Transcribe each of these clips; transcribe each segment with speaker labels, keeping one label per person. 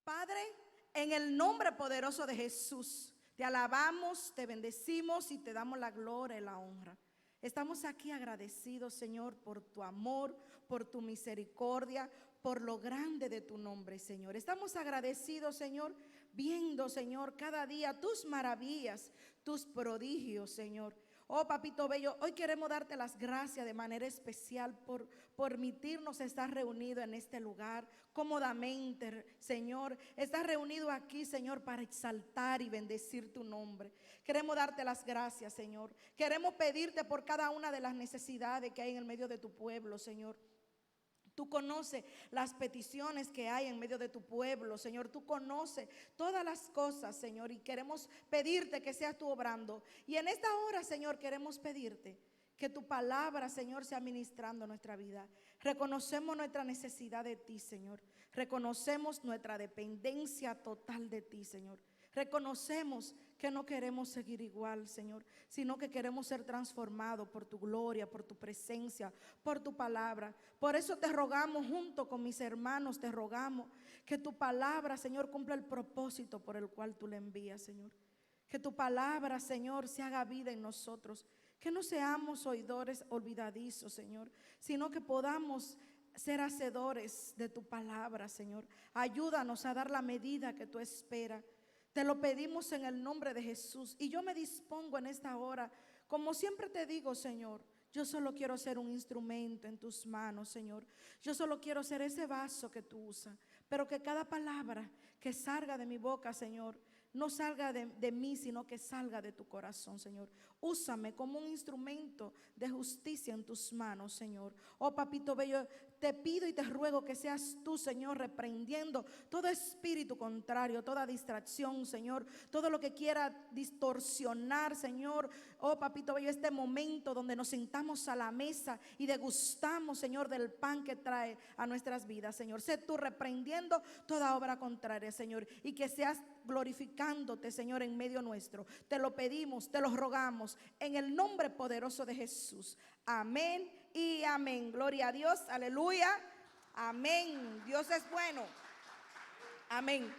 Speaker 1: Padre, en el nombre poderoso de Jesús, te alabamos, te bendecimos y te damos la gloria y la honra. Estamos aquí agradecidos, Señor, por tu amor, por tu misericordia, por lo grande de tu nombre, Señor. Estamos agradecidos, Señor, viendo, Señor, cada día tus maravillas, tus prodigios, Señor. Oh, Papito Bello, hoy queremos darte las gracias de manera especial por permitirnos estar reunidos en este lugar cómodamente, Señor. Estás reunido aquí, Señor, para exaltar y bendecir tu nombre. Queremos darte las gracias, Señor. Queremos pedirte por cada una de las necesidades que hay en el medio de tu pueblo, Señor. Tú conoces las peticiones que hay en medio de tu pueblo, Señor. Tú conoces todas las cosas, Señor. Y queremos pedirte que seas tú obrando. Y en esta hora, Señor, queremos pedirte que tu palabra, Señor, sea ministrando nuestra vida. Reconocemos nuestra necesidad de ti, Señor. Reconocemos nuestra dependencia total de ti, Señor. Reconocemos que no queremos seguir igual, Señor, sino que queremos ser transformados por tu gloria, por tu presencia, por tu palabra. Por eso te rogamos, junto con mis hermanos, te rogamos que tu palabra, Señor, cumpla el propósito por el cual tú le envías, Señor. Que tu palabra, Señor, se haga vida en nosotros. Que no seamos oidores olvidadizos, Señor, sino que podamos ser hacedores de tu palabra, Señor. Ayúdanos a dar la medida que tú esperas. Te lo pedimos en el nombre de Jesús. Y yo me dispongo en esta hora, como siempre te digo, Señor, yo solo quiero ser un instrumento en tus manos, Señor. Yo solo quiero ser ese vaso que tú usas. Pero que cada palabra que salga de mi boca, Señor, no salga de mí, sino que salga de tu corazón, Señor. Úsame como un instrumento de justicia en tus manos, Señor. Oh, Papito Bello, te pido y te ruego que seas tú, Señor, reprendiendo todo espíritu contrario, toda distracción, Señor, todo lo que quiera distorsionar, Señor. Oh, Papito Bello, este momento donde nos sentamos a la mesa y degustamos, Señor, del pan que trae a nuestras vidas, Señor. Sé tú reprendiendo toda obra contraria, Señor, y que seas glorificándote, Señor, en medio nuestro. Te lo pedimos, te lo rogamos, en el nombre poderoso de Jesús. Amén y amén. Gloria a Dios, aleluya, amén. Dios es bueno, amén.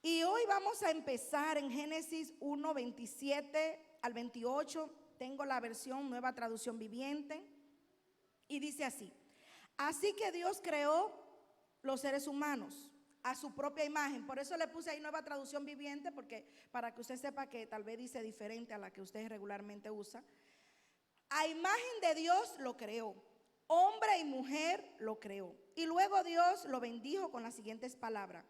Speaker 1: Y hoy vamos a empezar en Génesis 1, 27 al 28. Tengo la versión Nueva Traducción Viviente y dice así: así que Dios creó los seres humanos a su propia imagen. Por eso le puse ahí Nueva Traducción Viviente, porque para que usted sepa que tal vez dice diferente a la que usted regularmente usa. A imagen de Dios lo creó, hombre y mujer lo creó. Y luego Dios lo bendijo con las siguientes palabras: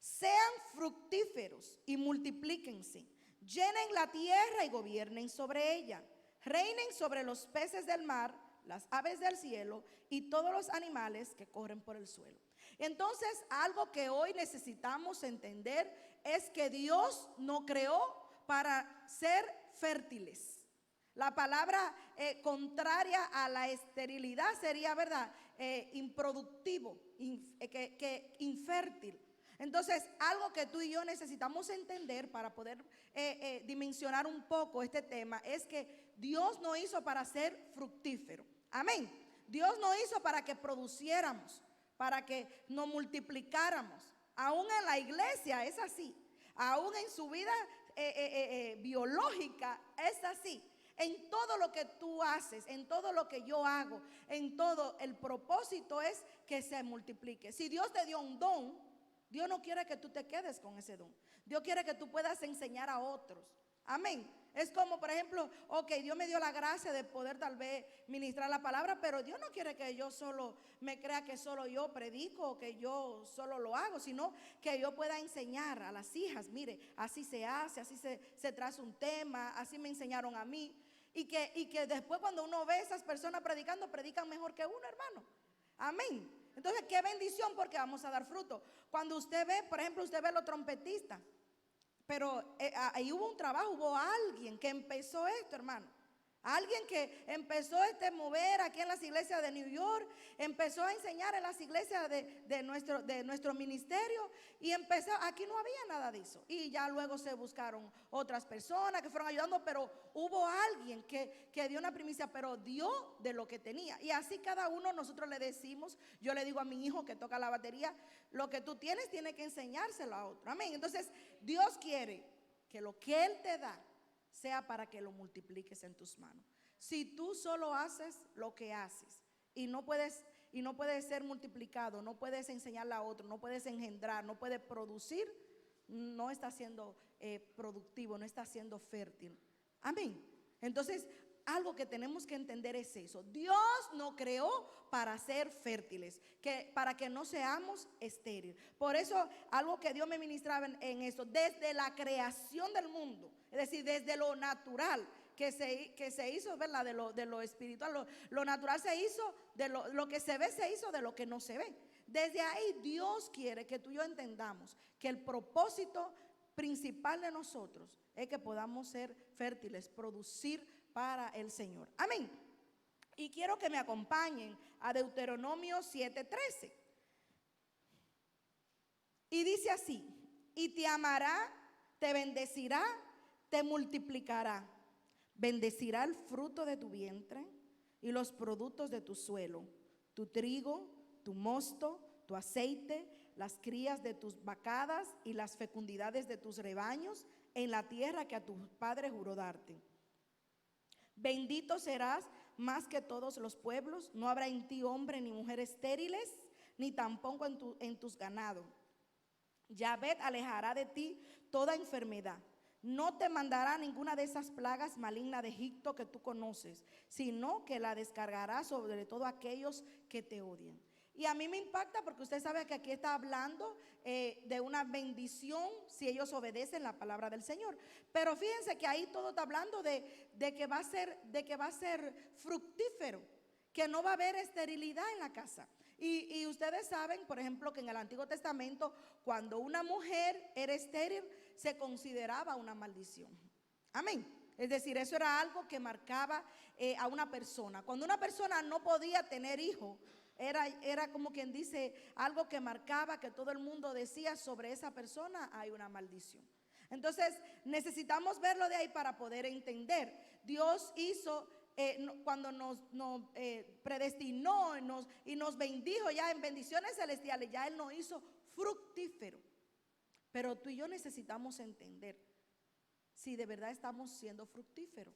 Speaker 1: sean fructíferos y multiplíquense, llenen la tierra y gobiernen sobre ella, reinen sobre los peces del mar, las aves del cielo y todos los animales que corren por el suelo. Entonces, algo que hoy necesitamos entender es que Dios nos creó para ser fértiles. La palabra contraria a la esterilidad sería, ¿verdad? Improductivo, infértil. Entonces, algo que tú y yo necesitamos entender para poder dimensionar un poco este tema es que Dios nos hizo para ser fructífero. Amén. Dios nos hizo para que produciéramos, para que nos multiplicáramos. Aún en la iglesia es así. Aún en su vida biológica es así. En todo lo que tú haces, en todo lo que yo hago, en todo, el propósito es que se multiplique. Si Dios te dio un don, Dios no quiere que tú te quedes con ese don. Dios quiere que tú puedas enseñar a otros. Amén. Es como, por ejemplo, ok, Dios me dio la gracia de poder tal vez ministrar la palabra, pero Dios no quiere que yo solo me crea que solo yo predico o que yo solo lo hago, sino que yo pueda enseñar a las hijas. Mire, así se hace, así se traza un tema, así me enseñaron a mí. Y que después cuando uno ve a esas personas predicando, predican mejor que uno, hermano. Amén. Entonces, qué bendición, porque vamos a dar fruto. Cuando usted ve, por ejemplo, usted ve a los trompetistas, pero ahí hubo un trabajo, hubo alguien que empezó esto, hermano. Alguien que empezó a mover aquí en las iglesias de New York, empezó a enseñar en las iglesias de nuestro ministerio y empezó, aquí no había nada de eso. Y ya luego se buscaron otras personas que fueron ayudando, pero hubo alguien que dio una primicia, pero dio de lo que tenía. Y así cada uno nosotros le decimos, yo le digo a mi hijo que toca la batería, lo que tú tienes que enseñárselo a otro. Amén. Entonces Dios quiere que lo que Él te da sea para que lo multipliques en tus manos. Si tú solo haces lo que haces y no puedes ser multiplicado, no puedes enseñarle a otro, no puedes engendrar, no puedes producir, no estás siendo productivo, no estás siendo fértil. Amén. Entonces, algo que tenemos que entender es eso. Dios nos creó para ser fértiles, para que no seamos estériles. Por eso, algo que Dios me ministraba en eso, desde la creación del mundo, es decir, desde lo natural que se hizo, ¿verdad? De lo espiritual, lo natural se hizo, de lo que se ve se hizo de lo que no se ve. Desde ahí Dios quiere que tú y yo entendamos que el propósito principal de nosotros es que podamos ser fértiles, producir para el Señor. Amén. Y quiero que me acompañen a Deuteronomio 7:13. Y dice así: y te amará, te bendecirá, te multiplicará, bendecirá el fruto de tu vientre y los productos de tu suelo, tu trigo, tu mosto, tu aceite, las crías de tus vacadas y las fecundidades de tus rebaños en la tierra que a tu padre juró darte. Bendito serás más que todos los pueblos, no habrá en ti hombre ni mujer estériles, ni tampoco en tus ganados. Yahvé alejará de ti toda enfermedad. No te mandará ninguna de esas plagas malignas de Egipto que tú conoces, sino que la descargará sobre todo aquellos que te odian. Y a mí me impacta porque usted sabe que aquí está hablando de una bendición si ellos obedecen la palabra del Señor. Pero fíjense que ahí todo está hablando de que va a ser fructífero, que no va a haber esterilidad en la casa. Y ustedes saben, por ejemplo, que en el Antiguo Testamento, cuando una mujer era estéril, se consideraba una maldición. Amén. Es decir, eso era algo que marcaba a una persona. Cuando una persona no podía tener hijos, era como quien dice, algo que marcaba, que todo el mundo decía sobre esa persona, hay una maldición. Entonces necesitamos verlo de ahí para poder entender. Dios hizo, cuando nos predestinó y nos bendijo ya en bendiciones celestiales, ya Él nos hizo fructífero. Pero tú y yo necesitamos entender si de verdad estamos siendo fructíferos,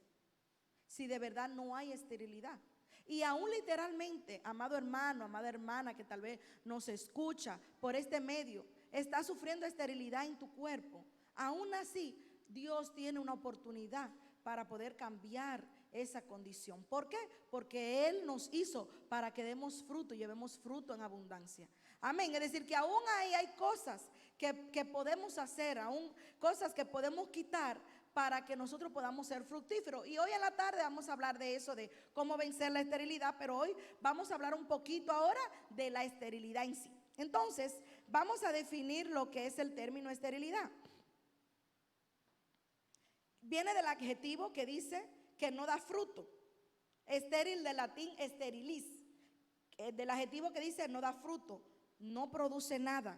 Speaker 1: si de verdad no hay esterilidad. Y aún literalmente, amado hermano, amada hermana que tal vez nos escucha por este medio, está sufriendo esterilidad en tu cuerpo. Aún así, Dios tiene una oportunidad para poder cambiar esa condición. ¿Por qué? Porque Él nos hizo para que demos fruto y llevemos fruto en abundancia. Amén. Es decir, que aún hay cosas que podemos hacer, aún cosas que podemos quitar para que nosotros podamos ser fructíferos. Y hoy en la tarde vamos a hablar de eso, de cómo vencer la esterilidad, pero hoy vamos a hablar un poquito ahora de la esterilidad en sí. Entonces, vamos a definir lo que es el término esterilidad. Viene del adjetivo que dice que no da fruto. Estéril del latín sterilis, del adjetivo que dice no da fruto, no produce nada.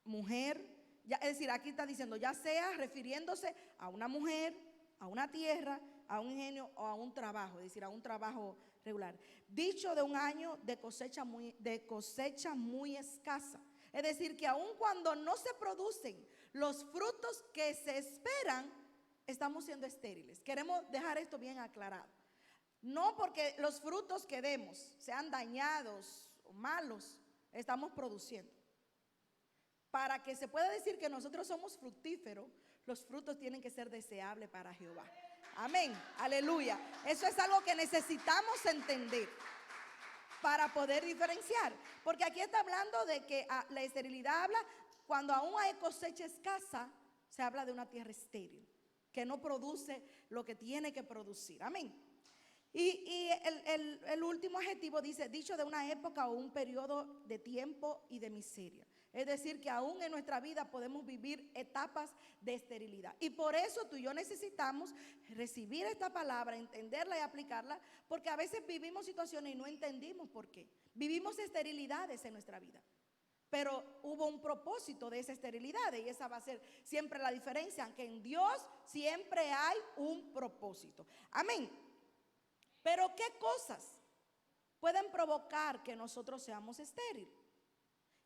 Speaker 1: Mujer, ya, es decir, aquí está diciendo, ya sea refiriéndose a una mujer, a una tierra, a un ingenio o a un trabajo, es decir, a un trabajo regular. Dicho de un año de cosecha muy escasa. Es decir, que aun cuando no se producen los frutos que se esperan, estamos siendo estériles. Queremos dejar esto bien aclarado. No porque los frutos que demos sean dañados o malos, estamos produciendo. Para que se pueda decir que nosotros somos fructíferos, los frutos tienen que ser deseables para Jehová. Amén, aleluya. Eso es algo que necesitamos entender para poder diferenciar. Porque aquí está hablando de que la esterilidad habla cuando aún hay cosecha escasa, se habla de una tierra estéril, que no produce lo que tiene que producir. Amén. Y el último adjetivo dice, dicho de una época o un periodo de tiempo y de miseria. Es decir, que aún en nuestra vida podemos vivir etapas de esterilidad. Y por eso tú y yo necesitamos recibir esta palabra, entenderla y aplicarla, porque a veces vivimos situaciones y no entendimos por qué. Vivimos esterilidades en nuestra vida. Pero hubo un propósito de esa esterilidad y esa va a ser siempre la diferencia, aunque en Dios siempre hay un propósito. Amén. Pero ¿qué cosas pueden provocar que nosotros seamos estériles?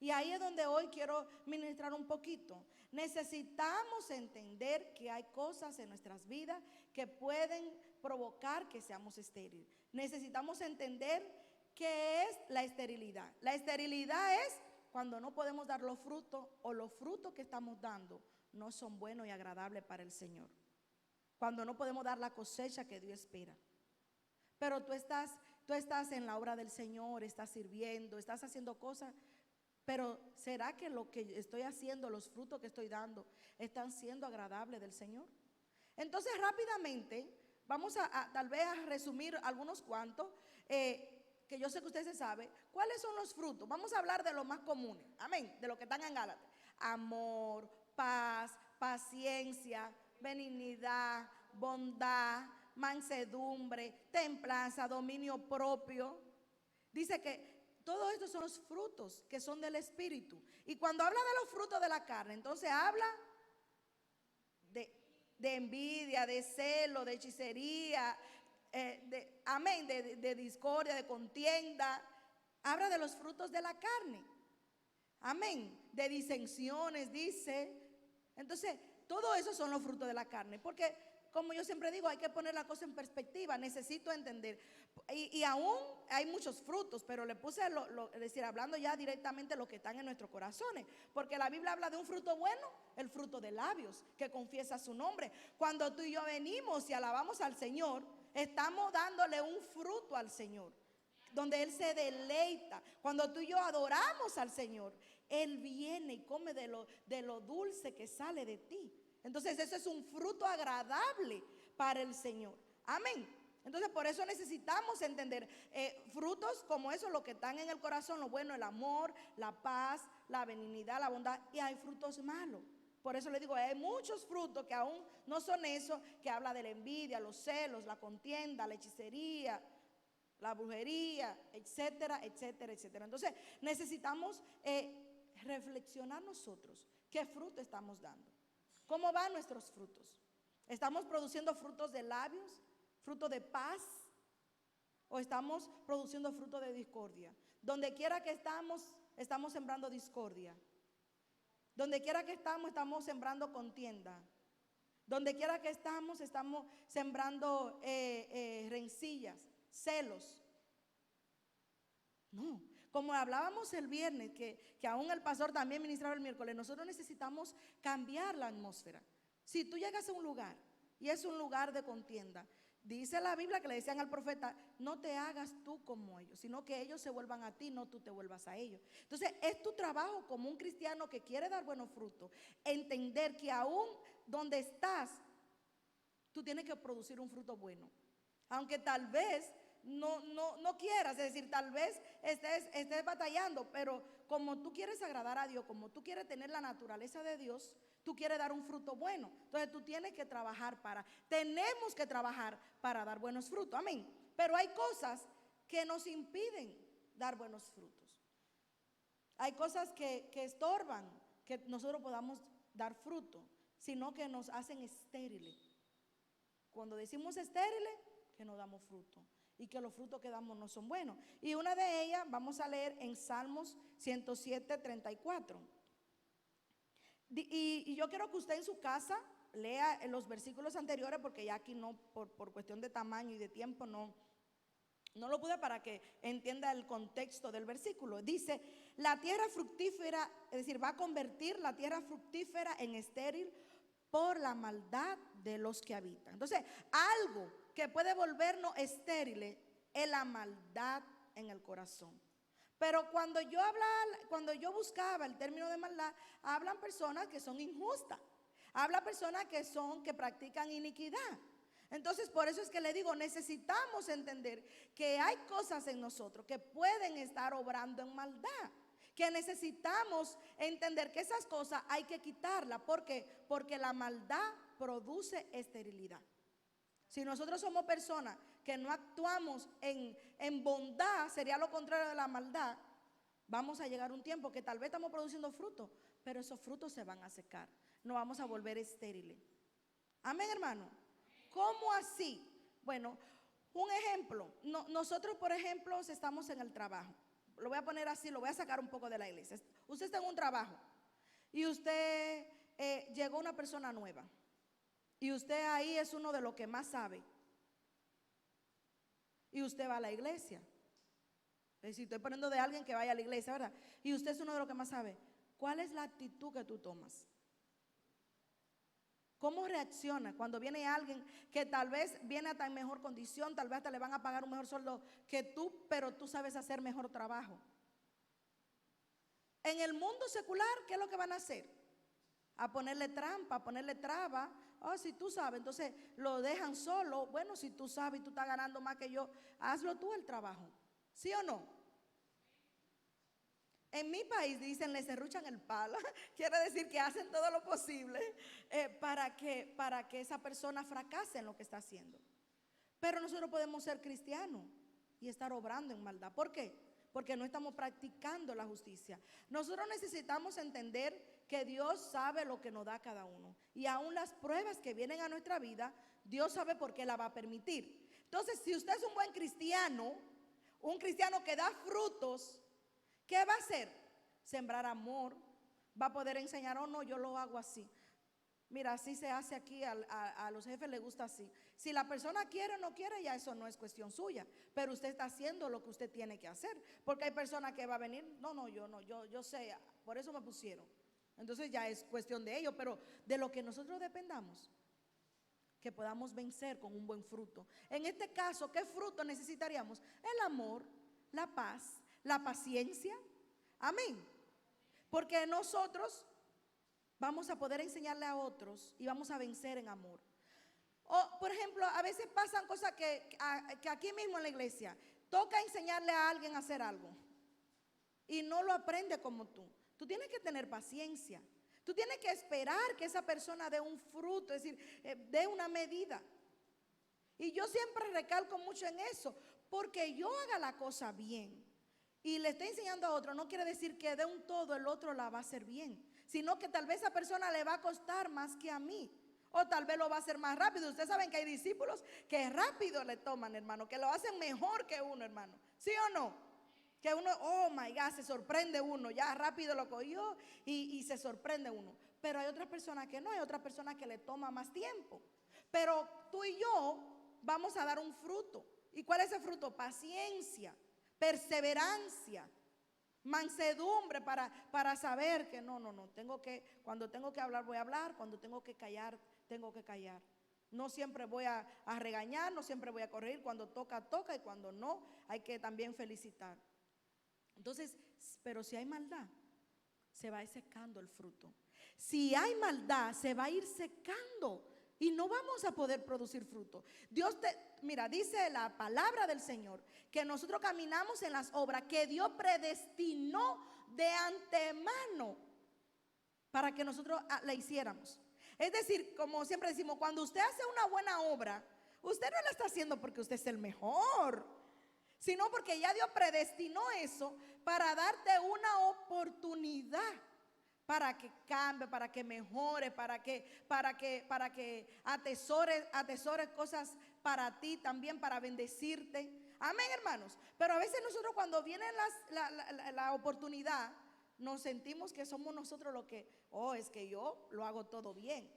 Speaker 1: Y ahí es donde hoy quiero ministrar un poquito. Necesitamos entender que hay cosas en nuestras vidas que pueden provocar que seamos estériles. Necesitamos entender qué es la esterilidad. La esterilidad es cuando no podemos dar los frutos o los frutos que estamos dando no son buenos y agradables para el Señor. Cuando no podemos dar la cosecha que Dios espera. Pero tú estás en la obra del Señor, estás sirviendo, estás haciendo cosas. Pero ¿será que lo que estoy haciendo, los frutos que estoy dando, están siendo agradables del Señor? Entonces rápidamente vamos a tal vez a resumir algunos cuantos, que yo sé que usted se sabe. ¿Cuáles son los frutos? Vamos a hablar de los más comunes, amén, de los que están en Gálatas. Amor, paz, paciencia, benignidad, bondad, mansedumbre, templanza, dominio propio. Dice que todos estos son los frutos que son del Espíritu. Y cuando habla de los frutos de la carne, entonces habla de envidia, de celo, de hechicería, amén, de discordia, de contienda. Habla de los frutos de la carne. Amén. De disensiones, dice. Entonces, todo eso son los frutos de la carne. Porque, como yo siempre digo, hay que poner la cosa en perspectiva. Necesito entender. Y aún hay muchos frutos, pero le puse, es decir, hablando ya directamente lo que están en nuestros corazones. Porque la Biblia habla de un fruto bueno, el fruto de labios, que confiesa su nombre. Cuando tú y yo venimos y alabamos al Señor, estamos dándole un fruto al Señor, donde Él se deleita. Cuando tú y yo adoramos al Señor, Él viene y come de lo dulce que sale de ti. Entonces eso es un fruto agradable para el Señor. Amén. Entonces por eso necesitamos entender frutos como esos, los que están en el corazón, lo bueno, el amor, la paz, la benignidad, la bondad. Y hay frutos malos. Por eso le digo, hay muchos frutos que aún no son esos, que habla de la envidia, los celos, la contienda, la hechicería, la brujería, etcétera, etcétera, etcétera. Entonces necesitamos reflexionar nosotros qué fruto estamos dando. ¿Cómo van nuestros frutos? ¿Estamos produciendo frutos de labios, fruto de paz, o estamos produciendo fruto de discordia? Donde quiera que estamos sembrando discordia. Donde quiera que estamos sembrando contienda. Donde quiera que estamos sembrando rencillas, celos. No, como hablábamos el viernes, que aún el pastor también ministraba el miércoles, nosotros necesitamos cambiar la atmósfera. Si tú llegas a un lugar y es un lugar de contienda, dice la Biblia que le decían al profeta, no te hagas tú como ellos, sino que ellos se vuelvan a ti, no tú te vuelvas a ellos. Entonces es tu trabajo como un cristiano que quiere dar buenos frutos, entender que aún donde estás, tú tienes que producir un fruto bueno. Aunque tal vez no quieras, es decir, tal vez estés batallando, pero como tú quieres agradar a Dios, como tú quieres tener la naturaleza de Dios, tú quieres dar un fruto bueno. Entonces tú tienes que trabajar tenemos que trabajar para dar buenos frutos, amén. Pero hay cosas que nos impiden dar buenos frutos. Hay cosas que estorban que nosotros podamos dar fruto, sino que nos hacen estériles. Cuando decimos estériles, que no damos fruto y que los frutos que damos no son buenos. Y una de ellas vamos a leer en Salmos 107, 34. Y yo quiero que usted en su casa lea los versículos anteriores, porque ya aquí no, por cuestión de tamaño y de tiempo, no lo pude, para que entienda el contexto del versículo. Dice, la tierra fructífera, es decir, va a convertir la tierra fructífera en estéril por la maldad de los que habitan. Entonces, algo que puede volvernos estériles es la maldad en el corazón. Pero cuando yo buscaba el término de maldad, hablan personas que son injustas, habla personas que practican iniquidad. Entonces, por eso es que le digo, necesitamos entender que hay cosas en nosotros que pueden estar obrando en maldad, que necesitamos entender que esas cosas hay que quitarlas. ¿Por qué? Porque la maldad produce esterilidad. Si nosotros somos personas que no actuamos en bondad, sería lo contrario de la maldad, vamos a llegar a un tiempo que tal vez estamos produciendo frutos, pero esos frutos se van a secar, nos vamos a volver estériles. Amén, hermano. ¿Cómo así? Bueno, un ejemplo, nosotros por ejemplo estamos en el trabajo, lo voy a poner así, lo voy a sacar un poco de la iglesia. Usted está en un trabajo y usted llegó una persona nueva y usted ahí es uno de los que más sabe y usted va a la iglesia. Es decir, estoy poniendo de alguien que vaya a la iglesia, ¿verdad? Y usted es uno de los que más sabe. ¿Cuál es la actitud que tú tomas? ¿Cómo reacciona cuando viene alguien que tal vez viene hasta en mejor condición, tal vez hasta le van a pagar un mejor sueldo que tú, pero tú sabes hacer mejor trabajo? En el mundo secular, ¿qué es lo que van a hacer? A ponerle trampa, a ponerle traba. Oh, si tú sabes, entonces lo dejan solo. Bueno, si tú sabes y tú estás ganando más que yo, hazlo tú el trabajo. ¿Sí o no? En mi país dicen, le serruchan el palo. Quiere decir que hacen todo lo posible para que esa persona fracase en lo que está haciendo. Pero nosotros podemos ser cristianos y estar obrando en maldad. ¿Por qué? Porque no estamos practicando la justicia. Nosotros necesitamos entender que Dios sabe lo que nos da cada uno. Y aún las pruebas que vienen a nuestra vida, Dios sabe por qué la va a permitir. Entonces, si usted es un buen cristiano, un cristiano que da frutos, ¿qué va a hacer? Sembrar amor. Va a poder enseñar, oh no, yo lo hago así. Mira, así se hace aquí, a los jefes les gusta así. Si la persona quiere o no quiere, ya eso no es cuestión suya. Pero usted está haciendo lo que usted tiene que hacer. Porque hay personas que va a venir, yo sé, por eso me pusieron. Entonces ya es cuestión de ellos, pero de lo que nosotros dependamos, que podamos vencer con un buen fruto. En este caso, ¿qué fruto necesitaríamos? El amor, la paz, la paciencia. Amén. Porque nosotros vamos a poder enseñarle a otros y vamos a vencer en amor. O, por ejemplo, a veces pasan cosas que aquí mismo en la iglesia toca enseñarle a alguien a hacer algo y no lo aprende como tú. Tú tienes que tener paciencia. Tú tienes que esperar que esa persona dé un fruto, es decir, dé una medida. Y yo siempre recalco mucho en eso, porque yo haga la cosa bien y le estoy enseñando a otro, no quiere decir que de un todo el otro la va a hacer bien, sino que tal vez a esa persona le va a costar más que a mí, o tal vez lo va a hacer más rápido. Ustedes saben que hay discípulos que rápido le toman, hermano, que lo hacen mejor que uno, hermano. ¿Sí o no? Que uno, oh my God, se sorprende uno, ya rápido lo cogió y se sorprende uno. Pero hay otras personas que no, hay otras personas que le toma más tiempo. Pero tú y yo vamos a dar un fruto. ¿Y cuál es ese fruto? Paciencia, perseverancia, mansedumbre para saber que cuando tengo que hablar voy a hablar, cuando tengo que callar, tengo que callar. No siempre voy a regañar, no siempre voy a corregir, cuando toca, toca y cuando no, hay que también felicitar. Entonces, pero si hay maldad, se va a ir secando el fruto. Si hay maldad, se va a ir secando y no vamos a poder producir fruto. Mira, dice la palabra del Señor que nosotros caminamos en las obras que Dios predestinó de antemano para que nosotros la hiciéramos. Es decir, como siempre decimos, cuando usted hace una buena obra, usted no la está haciendo porque usted es el mejor, sino porque ya Dios predestinó eso para darte una oportunidad para que cambie, para que mejore, para que atesores cosas para ti también, para bendecirte. Amén, hermanos. Pero a veces nosotros cuando viene la oportunidad, nos sentimos que somos nosotros los que, es que yo lo hago todo bien.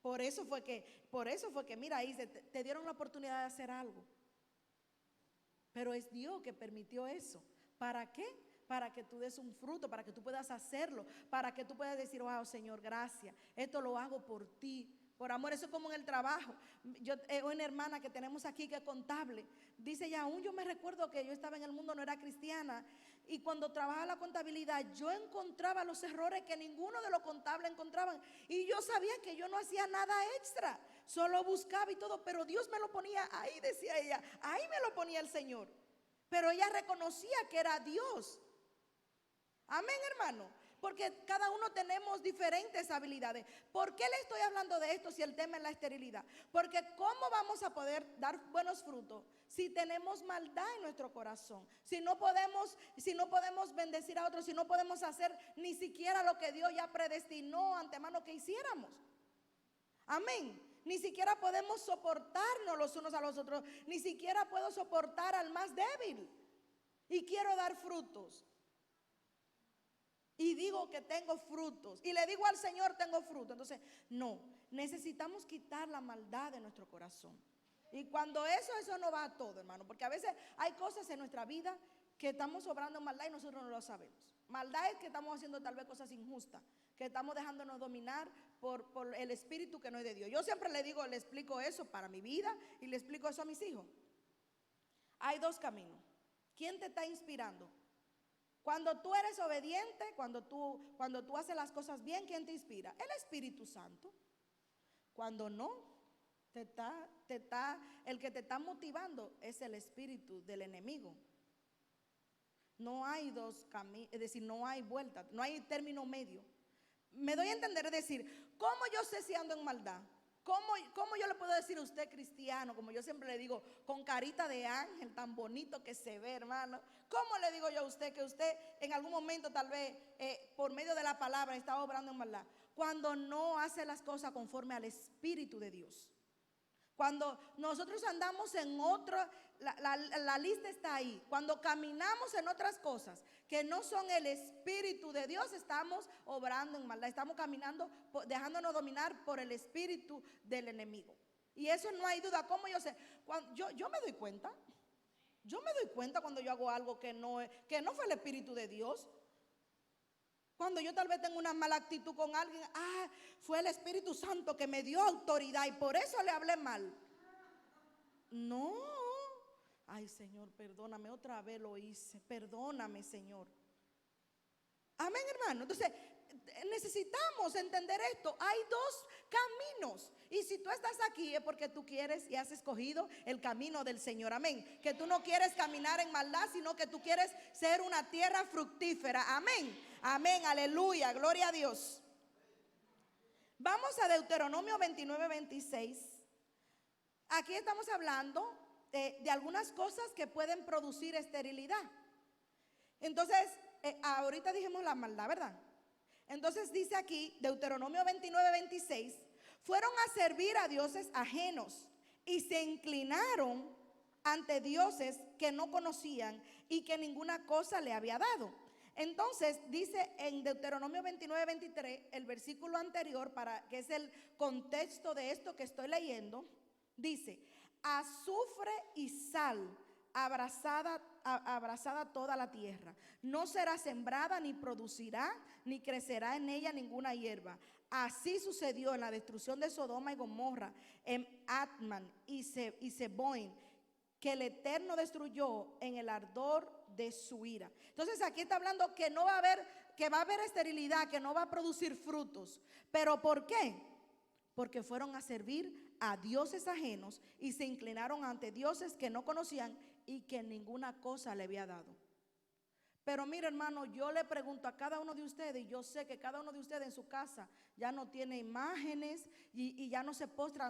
Speaker 1: Por eso fue que mira, ahí te dieron la oportunidad de hacer algo. Pero es Dios que permitió eso. ¿Para qué? Para que tú des un fruto, para que tú puedas hacerlo, para que tú puedas decir, wow, Señor, gracias, esto lo hago por ti, por amor. Eso es como en el trabajo. Una hermana que tenemos aquí que es contable, dice ya, aún yo me recuerdo que yo estaba en el mundo, no era cristiana, y cuando trabajaba la contabilidad, yo encontraba los errores que ninguno de los contables encontraban, y yo sabía que yo no hacía nada extra, solo buscaba y todo, pero Dios me lo ponía ahí, decía ella, ahí me lo ponía el Señor. Pero ella reconocía que era Dios. Amén, hermano. Porque cada uno tenemos diferentes habilidades. ¿Por qué le estoy hablando de esto si el tema es la esterilidad? Porque ¿cómo vamos a poder dar buenos frutos si tenemos maldad en nuestro corazón? Si no podemos bendecir a otros, si no podemos hacer ni siquiera lo que Dios ya predestinó antemano que hiciéramos. Amén. Ni siquiera podemos soportarnos los unos a los otros. Ni siquiera puedo soportar al más débil. Y quiero dar frutos. Y digo que tengo frutos. Y le digo al Señor, tengo frutos. Entonces, no. Necesitamos quitar la maldad de nuestro corazón. Y cuando eso no va a todo, hermano. Porque a veces hay cosas en nuestra vida que estamos obrando en maldad y nosotros no lo sabemos. Maldad es que estamos haciendo tal vez cosas injustas, que estamos dejándonos dominar por el espíritu que no es de Dios. Yo siempre le explico eso para mi vida y le explico eso a mis hijos. Hay dos caminos. ¿Quién te está inspirando? Cuando tú eres obediente, cuando tú haces las cosas bien, ¿quién te inspira? El Espíritu Santo. Cuando no, el que te está motivando es el espíritu del enemigo. No hay dos caminos, es decir, no hay vuelta, no hay término medio. Me doy a entender, es decir, ¿cómo yo sé si ando en maldad? ¿Cómo yo le puedo decir a usted cristiano, como yo siempre le digo, con carita de ángel, tan bonito que se ve, hermano? ¿Cómo le digo yo a usted que usted en algún momento tal vez por medio de la palabra está obrando en maldad? Cuando no hace las cosas conforme al Espíritu de Dios. Cuando nosotros andamos en otro, la lista está ahí. Cuando caminamos en otras cosas que no son el Espíritu de Dios, estamos obrando en maldad. Estamos caminando, dejándonos dominar por el espíritu del enemigo. Y eso no hay duda. ¿Cómo yo sé? Yo me doy cuenta. Yo me doy cuenta cuando yo hago algo que no fue el Espíritu de Dios. Cuando yo tal vez tengo una mala actitud con alguien, fue el Espíritu Santo que me dio autoridad y por eso le hablé mal. No. Ay, Señor, perdóname, otra vez lo hice. Perdóname, Señor. Amén, hermano. Entonces, necesitamos entender esto. Hay dos caminos. Y si tú estás aquí es porque tú quieres y has escogido el camino del Señor. Amén. Que tú no quieres caminar en maldad, sino que tú quieres ser una tierra fructífera. Amén. Amén, aleluya, gloria a Dios. Vamos a Deuteronomio 29:26. Aquí estamos hablando de algunas cosas que pueden producir esterilidad. Entonces, ahorita dijimos la maldad, ¿verdad? Entonces dice aquí, Deuteronomio 29:26, fueron a servir a dioses ajenos y se inclinaron ante dioses que no conocían y que ninguna cosa le había dado. Entonces dice en Deuteronomio 29:23, el versículo anterior, que es el contexto de esto que estoy leyendo, dice, azufre y sal abrazada toda la tierra, no será sembrada ni producirá ni crecerá en ella ninguna hierba. Así sucedió en la destrucción de Sodoma y Gomorra, en Atman y Seboim, que el Eterno destruyó en el ardor de su ira. Entonces aquí está hablando que va a haber esterilidad, que no va a producir frutos. ¿Pero por qué? Porque fueron a servir a dioses ajenos y se inclinaron ante dioses que no conocían y que ninguna cosa le había dado. Pero mire, hermano, yo le pregunto a cada uno de ustedes, y yo sé que cada uno de ustedes en su casa ya no tiene imágenes y ya no se postra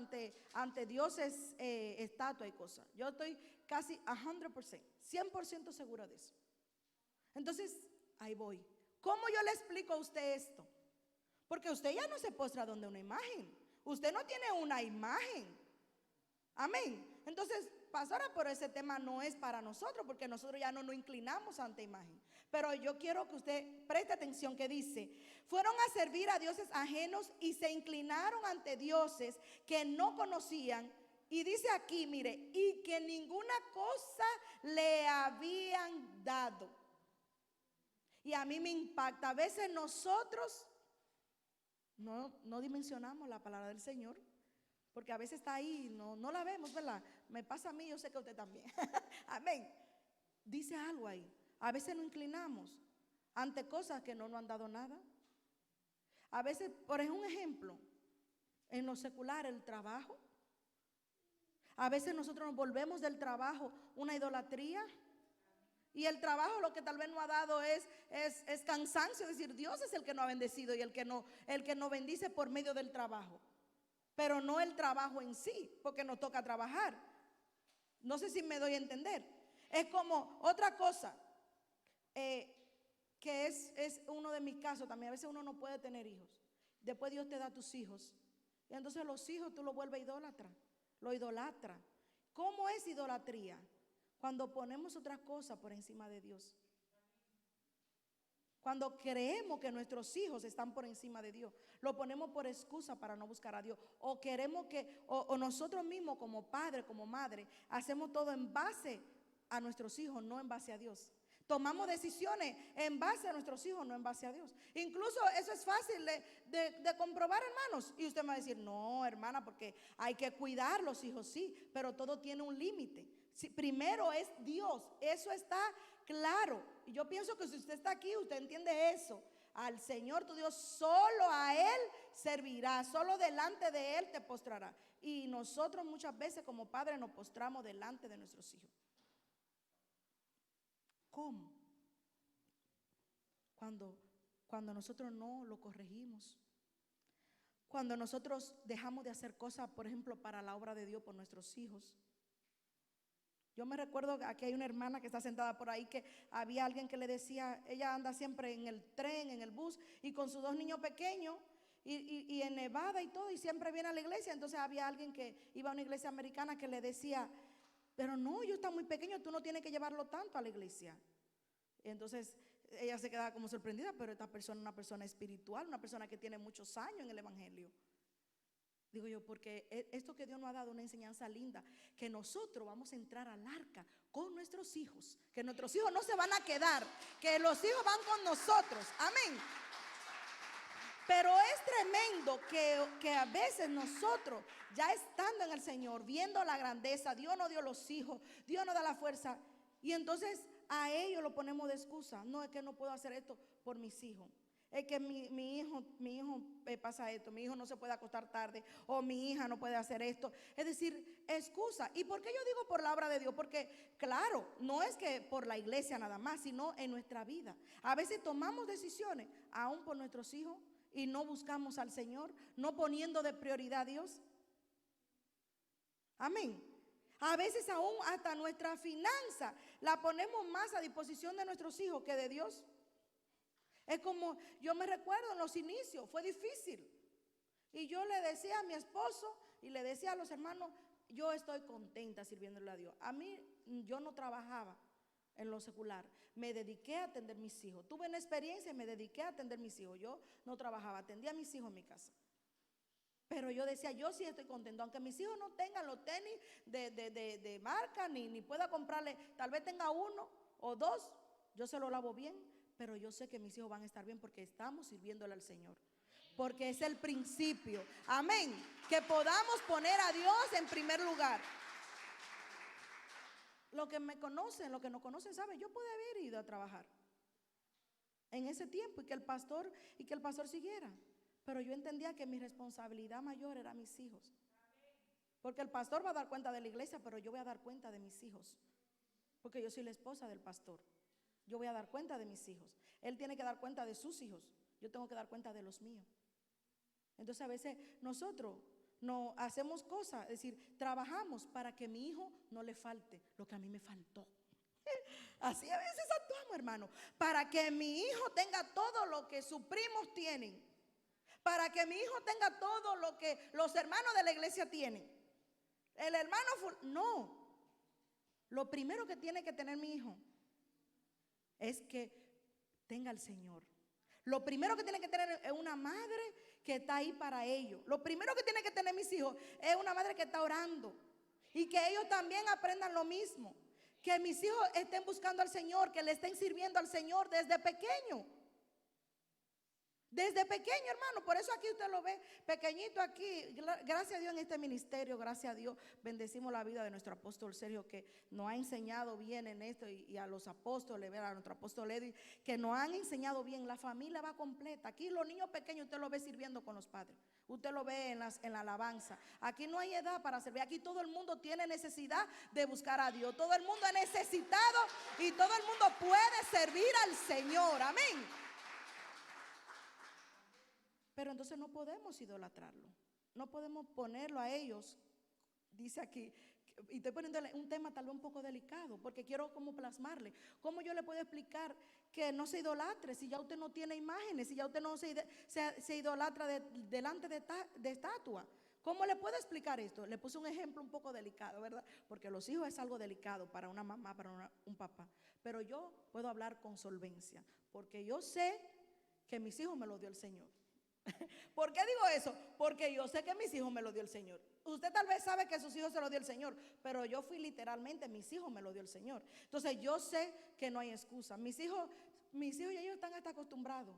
Speaker 1: ante dioses, estatuas y cosas. Yo estoy casi 100% segura de eso. Entonces, ahí voy. ¿Cómo yo le explico a usted esto? Porque usted ya no se postra donde una imagen. Usted no tiene una imagen. Amén. Entonces, pasar por ese tema no es para nosotros, porque nosotros ya no nos inclinamos ante imagen. Pero yo quiero que usted preste atención que dice, fueron a servir a dioses ajenos y se inclinaron ante dioses que no conocían. Y dice aquí, mire, y que ninguna cosa le habían dado. Y a mí me impacta, a veces nosotros no dimensionamos la palabra del Señor. Porque a veces está ahí, no la vemos, ¿verdad? Me pasa a mí, yo sé que a usted también. Amén. Dice algo ahí. A veces nos inclinamos ante cosas que no nos han dado nada. A veces, por ejemplo, en lo secular, el trabajo. A veces nosotros nos volvemos del trabajo una idolatría. Y el trabajo lo que tal vez no ha dado es cansancio. Es decir, Dios es el que nos ha bendecido y el que nos bendice por medio del trabajo. Pero no el trabajo en sí, porque nos toca trabajar. No sé si me doy a entender. Es como otra cosa, que es uno de mis casos también. A veces uno no puede tener hijos. Después Dios te da tus hijos. Y entonces los hijos tú los vuelves idólatra. Lo idolatra. ¿Cómo es idolatría? Cuando ponemos otras cosas por encima de Dios. Cuando creemos que nuestros hijos están por encima de Dios, lo ponemos por excusa para no buscar a Dios. O queremos o nosotros mismos como padre, como madre, hacemos todo en base a nuestros hijos, no en base a Dios. Tomamos decisiones en base a nuestros hijos, no en base a Dios. Incluso eso es fácil de comprobar, hermanos. Y usted me va a decir, no, hermana, porque hay que cuidar los hijos, sí, pero todo tiene un límite. Sí, primero es Dios, eso está claro. Y yo pienso que si usted está aquí, usted entiende eso. Al Señor tu Dios, solo a Él servirá, solo delante de Él te postrará. Y nosotros muchas veces como padres nos postramos delante de nuestros hijos. ¿Cómo? Cuando nosotros no lo corregimos. Cuando nosotros dejamos de hacer cosas, por ejemplo, para la obra de Dios por nuestros hijos. Yo me recuerdo que aquí hay una hermana que está sentada por ahí, que había alguien que le decía, ella anda siempre en el tren, en el bus, y con sus dos niños pequeños, y en Nevada y todo, y siempre viene a la iglesia. Entonces había alguien que iba a una iglesia americana que le decía, pero no, ellos están muy pequeños, tú no tienes que llevarlo tanto a la iglesia. Y entonces ella se quedaba como sorprendida, pero esta persona es una persona espiritual, una persona que tiene muchos años en el evangelio. Digo yo, porque esto que Dios nos ha dado una enseñanza linda, que nosotros vamos a entrar al arca con nuestros hijos, que nuestros hijos no se van a quedar, que los hijos van con nosotros, amén. Pero es tremendo que a veces nosotros, ya estando en el Señor, viendo la grandeza, Dios nos dio los hijos, Dios nos da la fuerza, y entonces a ellos lo ponemos de excusa. No, es que no puedo hacer esto por mis hijos. Es que mi hijo pasa esto, mi hijo no se puede acostar tarde, o mi hija no puede hacer esto. Es decir, excusa. ¿Y por qué yo digo por la obra de Dios? Porque claro, no es que por la iglesia nada más, sino en nuestra vida. A veces tomamos decisiones aún por nuestros hijos y no buscamos al Señor, no poniendo de prioridad a Dios. Amén. A veces aún hasta nuestra finanza la ponemos más a disposición de nuestros hijos que de Dios. Es como, yo me recuerdo en los inicios, fue difícil. Y yo le decía a mi esposo y le decía a los hermanos, yo estoy contenta sirviéndole a Dios. A mí, yo no trabajaba en lo secular, me dediqué a atender mis hijos. Tuve una experiencia y me dediqué a atender mis hijos. Yo no trabajaba, atendía a mis hijos en mi casa. Pero yo decía, yo sí estoy contento, aunque mis hijos no tengan los tenis de marca, ni pueda comprarle, tal vez tenga uno o dos, yo se lo lavo bien. Pero yo sé que mis hijos van a estar bien porque estamos sirviéndole al Señor. Porque es el principio. Amén. Que podamos poner a Dios en primer lugar. Los que me conocen, los que no conocen, saben, yo pude haber ido a trabajar en ese tiempo y que el pastor siguiera. Pero yo entendía que mi responsabilidad mayor era mis hijos. Porque el pastor va a dar cuenta de la iglesia, pero yo voy a dar cuenta de mis hijos. Porque yo soy la esposa del pastor. Yo voy a dar cuenta de mis hijos. Él tiene que dar cuenta de sus hijos. Yo tengo que dar cuenta de los míos. Entonces a veces nosotros no hacemos cosas, es decir, trabajamos para que a mi hijo no le falte lo que a mí me faltó. Así a veces actuamos, hermano. Para que mi hijo tenga todo lo que sus primos tienen. Para que mi hijo tenga todo lo que los hermanos de la iglesia tienen. El hermano, no. Lo primero que tiene que tener mi hijo es que tenga al Señor. Lo primero que tiene que tener es una madre que está ahí para ellos. Lo primero que tiene que tener mis hijos es una madre que está orando. Y que ellos también aprendan lo mismo. Que mis hijos estén buscando al Señor, que le estén sirviendo al Señor desde pequeño. Desde pequeño, hermano, por eso aquí usted lo ve, pequeñito aquí. Gracias a Dios en este ministerio, gracias a Dios, bendecimos la vida de nuestro apóstol Sergio, que nos ha enseñado bien en esto, y a los apóstoles, a nuestro apóstol Edwin, que nos han enseñado bien. La familia va completa. Aquí los niños pequeños usted lo ve sirviendo con los padres, usted lo ve en la alabanza. Aquí no hay edad para servir, aquí todo el mundo tiene necesidad de buscar a Dios, todo el mundo es necesitado y todo el mundo puede servir al Señor, amén. Pero entonces no podemos idolatrarlo, no podemos ponerlo a ellos, dice aquí, y estoy poniéndole un tema tal vez un poco delicado, porque quiero como plasmarle, cómo yo le puedo explicar que no se idolatre si ya usted no tiene imágenes, si ya usted no se idolatra delante de estatua. ¿Cómo le puedo explicar esto? Le puse un ejemplo un poco delicado, ¿verdad? Porque los hijos es algo delicado para una mamá, para un papá, pero yo puedo hablar con solvencia, porque yo sé que mis hijos me los dio el Señor. ¿Por qué digo eso? Porque yo sé que mis hijos me los dio el Señor. Usted tal vez sabe que sus hijos se los dio el Señor, pero yo fui literalmente, mis hijos me los dio el Señor. Entonces yo sé que no hay excusa. Mis hijos ya ellos están hasta acostumbrados.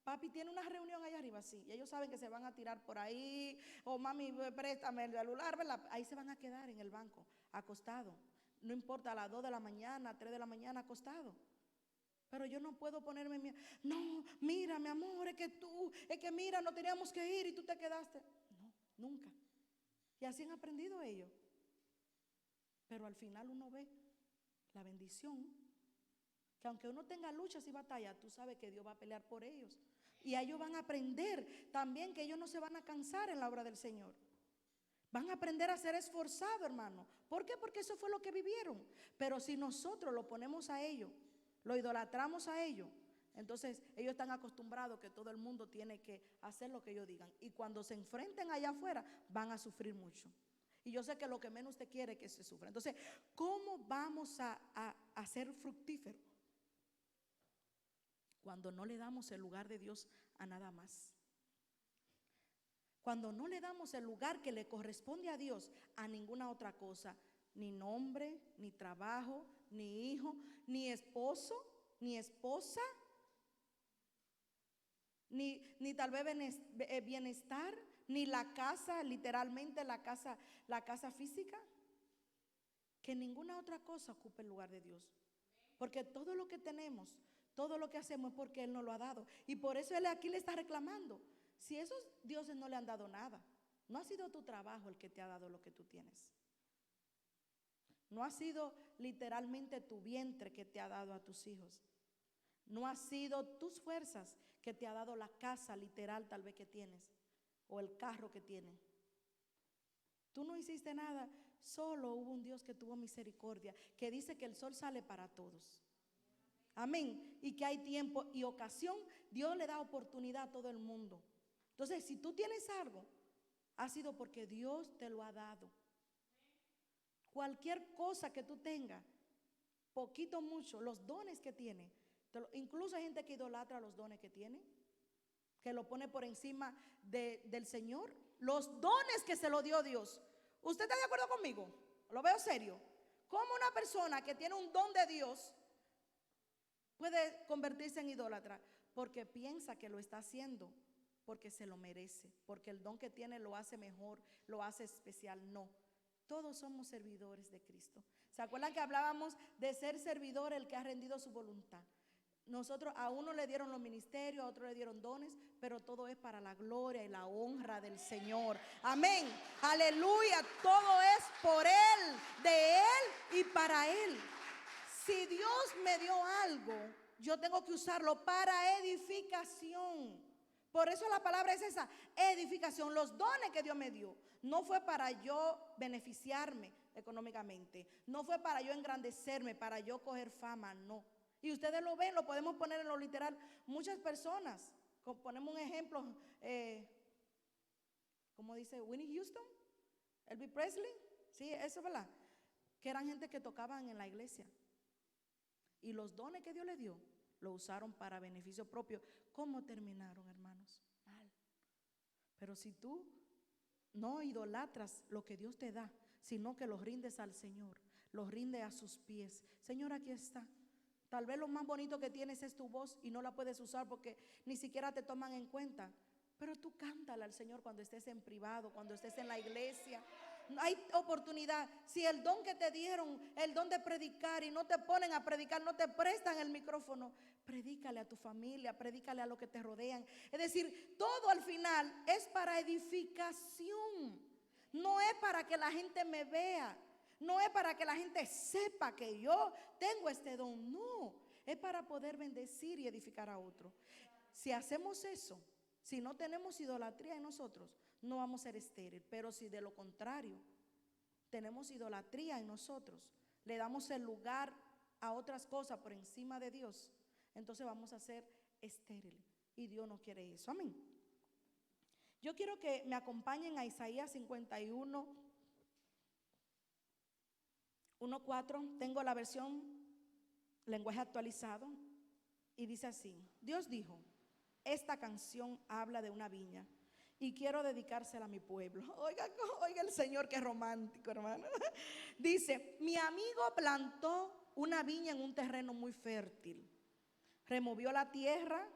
Speaker 1: Papi tiene una reunión allá arriba, sí, y ellos saben que se van a tirar por ahí, o mami, préstame el celular, ¿verdad? Ahí se van a quedar en el banco, acostados. No importa, a las 2 de la mañana, 3 de la mañana, acostados. Pero yo no puedo ponerme, no, mira, mi amor, es que mira, no teníamos que ir y tú te quedaste. No, nunca. Y así han aprendido ellos. Pero al final uno ve la bendición, que aunque uno tenga luchas y batallas, tú sabes que Dios va a pelear por ellos. Y ellos van a aprender también que ellos no se van a cansar en la obra del Señor. Van a aprender a ser esforzados, hermano. ¿Por qué? Porque eso fue lo que vivieron. Pero si nosotros lo ponemos a ellos, lo idolatramos a ellos, entonces ellos están acostumbrados que todo el mundo tiene que hacer lo que ellos digan, y cuando se enfrenten allá afuera van a sufrir mucho. Y yo sé que lo que menos usted quiere es que se sufra. Entonces, ¿cómo vamos a ser fructíferos? Cuando no le damos el lugar de Dios a nada más. Cuando no le damos el lugar que le corresponde a Dios a ninguna otra cosa, ni nombre, ni trabajo, ni hijo, ni esposo, ni esposa, ni tal vez bienestar, ni la casa, literalmente la casa física, que ninguna otra cosa ocupe el lugar de Dios. Porque todo lo que tenemos, todo lo que hacemos es porque Él nos lo ha dado. Y por eso Él aquí le está reclamando. Si esos dioses no le han dado nada, no ha sido tu trabajo el que te ha dado lo que tú tienes. No ha sido literalmente tu vientre que te ha dado a tus hijos. No ha sido tus fuerzas que te ha dado la casa literal tal vez que tienes, o el carro que tienes. Tú no hiciste nada, solo hubo un Dios que tuvo misericordia, que dice que el sol sale para todos. Amén. Y que hay tiempo y ocasión. Dios le da oportunidad a todo el mundo. Entonces, si tú tienes algo, ha sido porque Dios te lo ha dado. Cualquier cosa que tú tengas, poquito o mucho, los dones que tiene, incluso hay gente que idolatra los dones que tiene, que lo pone por encima del Señor. Los dones que se lo dio Dios. ¿Usted está de acuerdo conmigo? Lo veo serio. ¿Cómo una persona que tiene un don de Dios puede convertirse en idólatra? Porque piensa que lo está haciendo porque se lo merece, porque el don que tiene lo hace mejor, lo hace especial. No, todos somos servidores de Cristo. ¿Se acuerdan que hablábamos de ser servidor el que ha rendido su voluntad? Nosotros, a uno le dieron los ministerios, a otro le dieron dones, pero todo es para la gloria y la honra del Señor. Amén, aleluya. Todo es por Él, de Él y para Él. Si Dios me dio algo, yo tengo que usarlo para edificación. Por eso la palabra es esa, edificación. Los dones que Dios me dio no fue para yo beneficiarme económicamente, no fue para yo engrandecerme, para yo coger fama, no. Y ustedes lo ven, lo podemos poner en lo literal. Muchas personas, ponemos un ejemplo, como dice Whitney Houston, Elvis Presley, sí, eso, ¿verdad? Que eran gente que tocaban en la iglesia. Y los dones que Dios le dio, lo usaron para beneficio propio. ¿Cómo terminaron, hermanos? Mal. Pero si tú no idolatras lo que Dios te da, sino que los rindes al Señor, los rindes a sus pies. Señor, aquí está. Tal vez lo más bonito que tienes es tu voz y no la puedes usar porque ni siquiera te toman en cuenta. Pero tú cántala al Señor cuando estés en privado, cuando estés en la iglesia. No hay oportunidad. Si el don que te dieron, el don de predicar, y no te ponen a predicar, no te prestan el micrófono, predícale a tu familia, predícale a los que te rodean. Es decir, todo al final es para edificación. No es para que la gente me vea. No es para que la gente sepa que yo tengo este don. No, es para poder bendecir y edificar a otro. Si hacemos eso, si no tenemos idolatría en nosotros, no vamos a ser estériles. Pero si de lo contrario tenemos idolatría en nosotros, le damos el lugar a otras cosas por encima de Dios, entonces vamos a ser estériles. Y Dios no quiere eso. Amén. Yo quiero que me acompañen a Isaías 51, 1:4. Tengo la versión lenguaje actualizado y dice así: Dios dijo, esta canción habla de una viña y quiero dedicársela a mi pueblo. Oiga el Señor, qué romántico, hermano. Dice: mi amigo plantó una viña en un terreno muy fértil, removió la tierra,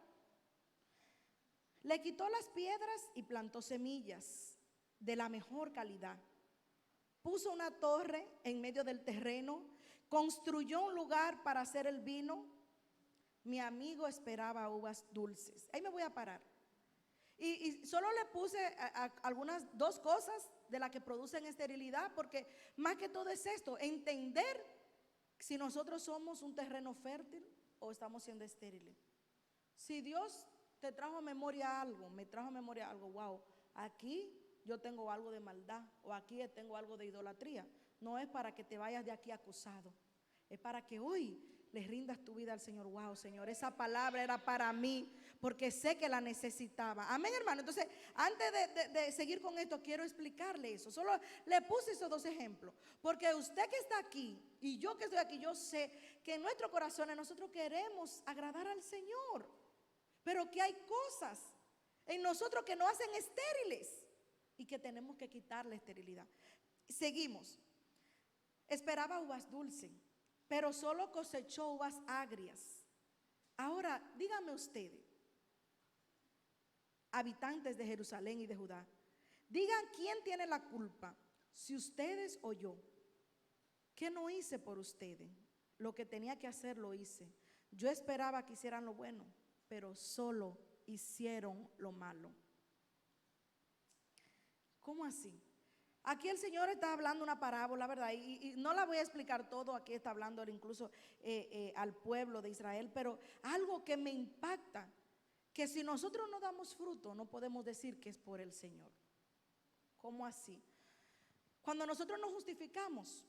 Speaker 1: le quitó las piedras y plantó semillas de la mejor calidad. Puso una torre en medio del terreno, construyó un lugar para hacer el vino. Mi amigo esperaba uvas dulces. Ahí me voy a parar. Y solo le puse algunas dos cosas de las que producen esterilidad, porque más que todo es esto, entender si nosotros somos un terreno fértil o estamos siendo estériles. Si Dios te trajo a memoria algo, me trajo a memoria algo, wow, aquí yo tengo algo de maldad o aquí tengo algo de idolatría. No es para que te vayas de aquí acusado, es para que hoy le rindas tu vida al Señor. Wow, Señor, esa palabra era para mí porque sé que la necesitaba. Amén, hermano. Entonces, antes de seguir con esto, quiero explicarle eso. Solo le puse esos dos ejemplos, porque usted que está aquí y yo que estoy aquí, yo sé que en nuestros corazones nosotros queremos agradar al Señor, pero que hay cosas en nosotros que nos hacen estériles y que tenemos que quitar la esterilidad. Seguimos. Esperaba uvas dulces, pero solo cosechó uvas agrias. Ahora, díganme ustedes, habitantes de Jerusalén y de Judá, digan quién tiene la culpa, si ustedes o yo. ¿Qué no hice por ustedes? Lo que tenía que hacer lo hice. Yo esperaba que hicieran lo bueno, pero solo hicieron lo malo. ¿Cómo así? Aquí el Señor está hablando una parábola, ¿verdad? Y no la voy a explicar todo, aquí está hablando incluso al pueblo de Israel, pero algo que me impacta, que si nosotros no damos fruto, no podemos decir que es por el Señor. ¿Cómo así? Cuando nosotros nos justificamos,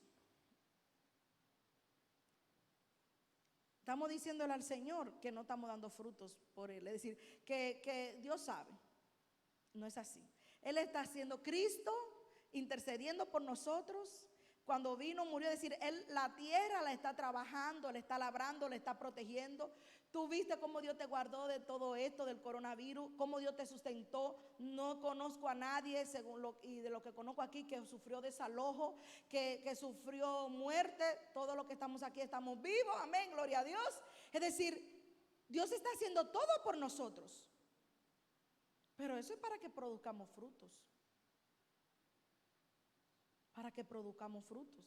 Speaker 1: estamos diciéndole al Señor que no estamos dando frutos por Él, es decir, que Dios sabe. No es así. Él está haciendo Cristo, intercediendo por nosotros. Cuando vino, murió, es decir, Él la tierra la está trabajando, la está labrando, la está protegiendo. Tú viste cómo Dios te guardó de todo esto, del coronavirus, cómo Dios te sustentó. No conozco a nadie, y de lo que conozco aquí, que sufrió desalojo, que sufrió muerte. Todos los que estamos aquí estamos vivos, amén, gloria a Dios. Es decir, Dios está haciendo todo por nosotros. Pero eso es para que produzcamos frutos. Para que produzcamos frutos.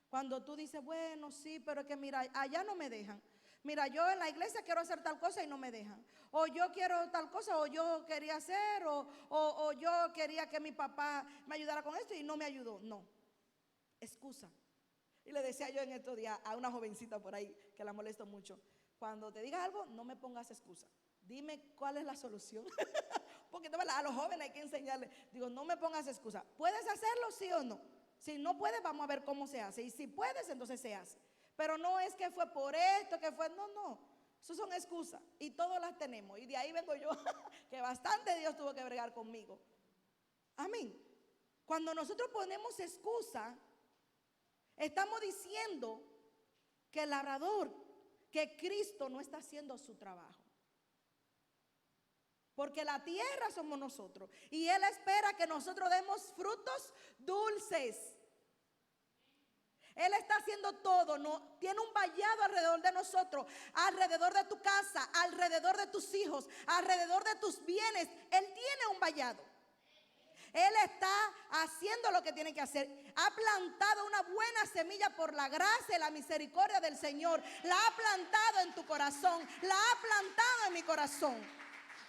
Speaker 1: Cuando tú dices, bueno, sí, pero es que mira, allá no me dejan. Mira, yo en la iglesia quiero hacer tal cosa y no me dejan. O yo quiero tal cosa, o yo quería hacer, o yo quería que mi papá me ayudara con esto y no me ayudó. No, excusa. Y le decía yo en estos días a una jovencita por ahí que la molesto mucho: cuando te diga algo, no me pongas excusa. Dime cuál es la solución. Porque a los jóvenes hay que enseñarles. Digo, no me pongas excusa. ¿Puedes hacerlo, sí o no? Si no puedes, vamos a ver cómo se hace. Y si puedes, entonces se hace. Pero no es que fue por esto, que fue... No. Eso son excusas. Y todas las tenemos. Y de ahí vengo yo, que bastante Dios tuvo que bregar conmigo. Amén. Cuando nosotros ponemos excusa, estamos diciendo que el labrador, que Cristo no está haciendo su trabajo. Porque la tierra somos nosotros. Y Él espera que nosotros demos frutos dulces. Él está haciendo todo, no tiene un vallado alrededor de nosotros, alrededor de tu casa, alrededor de tus hijos, alrededor de tus bienes. Él tiene un vallado. Él está haciendo lo que tiene que hacer. Ha plantado una buena semilla por la gracia y la misericordia del Señor. La ha plantado en tu corazón, la ha plantado en mi corazón.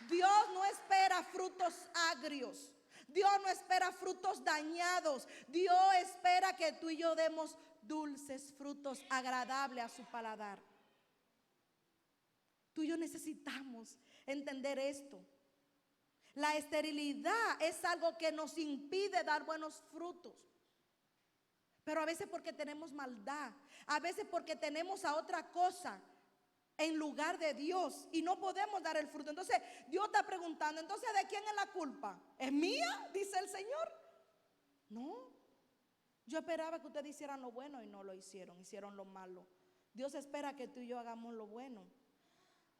Speaker 1: Dios no espera frutos agrios. Dios no espera frutos dañados. Dios espera que tú y yo demos dulces frutos agradables a su paladar. Tú y yo necesitamos entender esto. La esterilidad es algo que nos impide dar buenos frutos. Pero a veces porque tenemos maldad, a veces porque tenemos a otra cosa en lugar de Dios y no podemos dar el fruto. Entonces Dios está preguntando, entonces ¿de quién es la culpa? ¿Es mía? Dice el Señor. No, yo esperaba que ustedes hicieran lo bueno y no lo hicieron, hicieron lo malo. Dios espera que tú y yo hagamos lo bueno.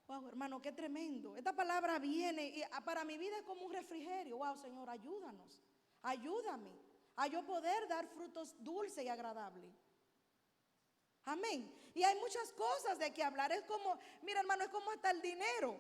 Speaker 1: Wow, hermano, qué tremendo. Esta palabra viene y para mi vida es como un refrigerio. Wow, Señor, ayúdanos. Ayúdame a yo poder dar frutos dulces y agradables. Amén. Y hay muchas cosas de que hablar. Es como, mira, hermano, es como hasta el dinero.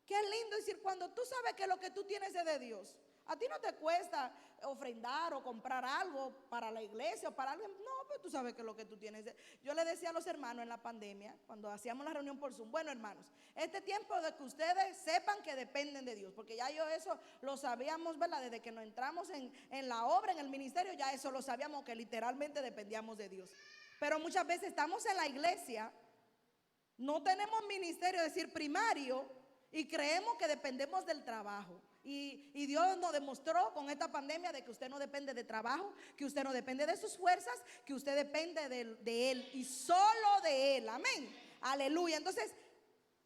Speaker 1: Qué lindo decir cuando tú sabes que lo que tú tienes es de Dios. A ti no te cuesta ofrendar o comprar algo para la iglesia o para alguien. No, pero tú sabes que lo que tú tienes. Yo le decía a los hermanos en la pandemia, cuando hacíamos la reunión por Zoom, bueno, hermanos, este tiempo de que ustedes sepan que dependen de Dios, porque ya yo eso lo sabíamos, ¿verdad? Desde que nos entramos en la obra, en el ministerio, ya eso lo sabíamos, que literalmente dependíamos de Dios. Pero muchas veces estamos en la iglesia, no tenemos ministerio, es decir, primario, y creemos que dependemos del trabajo. Y Dios nos demostró con esta pandemia de que usted no depende de trabajo, que usted no depende de sus fuerzas, que usted depende de Él y solo de Él. Amén. Aleluya. Entonces,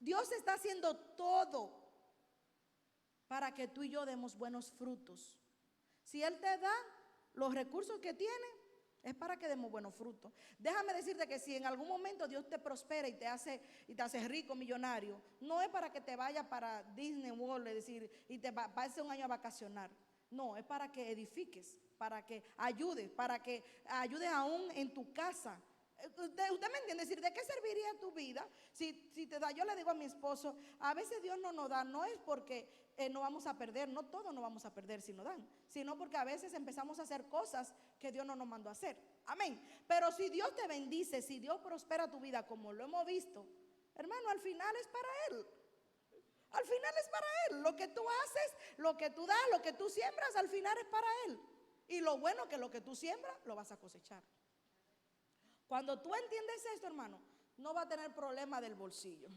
Speaker 1: Dios está haciendo todo para que tú y yo demos buenos frutos. Si Él te da los recursos que tiene, es para que demos buenos frutos. Déjame decirte que si en algún momento Dios te prospera y te hace rico, millonario, no es para que te vayas para Disney World, es decir, y te pases un año a vacacionar. No, es para que edifiques, para que ayudes aún en tu casa. Usted me entiende, es decir, ¿de qué serviría tu vida si te da? Yo le digo a mi esposo, a veces Dios no nos da, no es porque no vamos a perder, no todos nos vamos a perder si nos dan, sino porque a veces empezamos a hacer cosas que Dios no nos mandó a hacer. Amén. Pero si Dios te bendice, si Dios prospera tu vida como lo hemos visto, hermano, al final es para Él. Al final es para Él. Lo que tú haces, lo que tú das, lo que tú siembras, al final es para Él. Y lo bueno que lo que tú siembras, lo vas a cosechar. Cuando tú entiendes esto, hermano, no va a tener problema del bolsillo.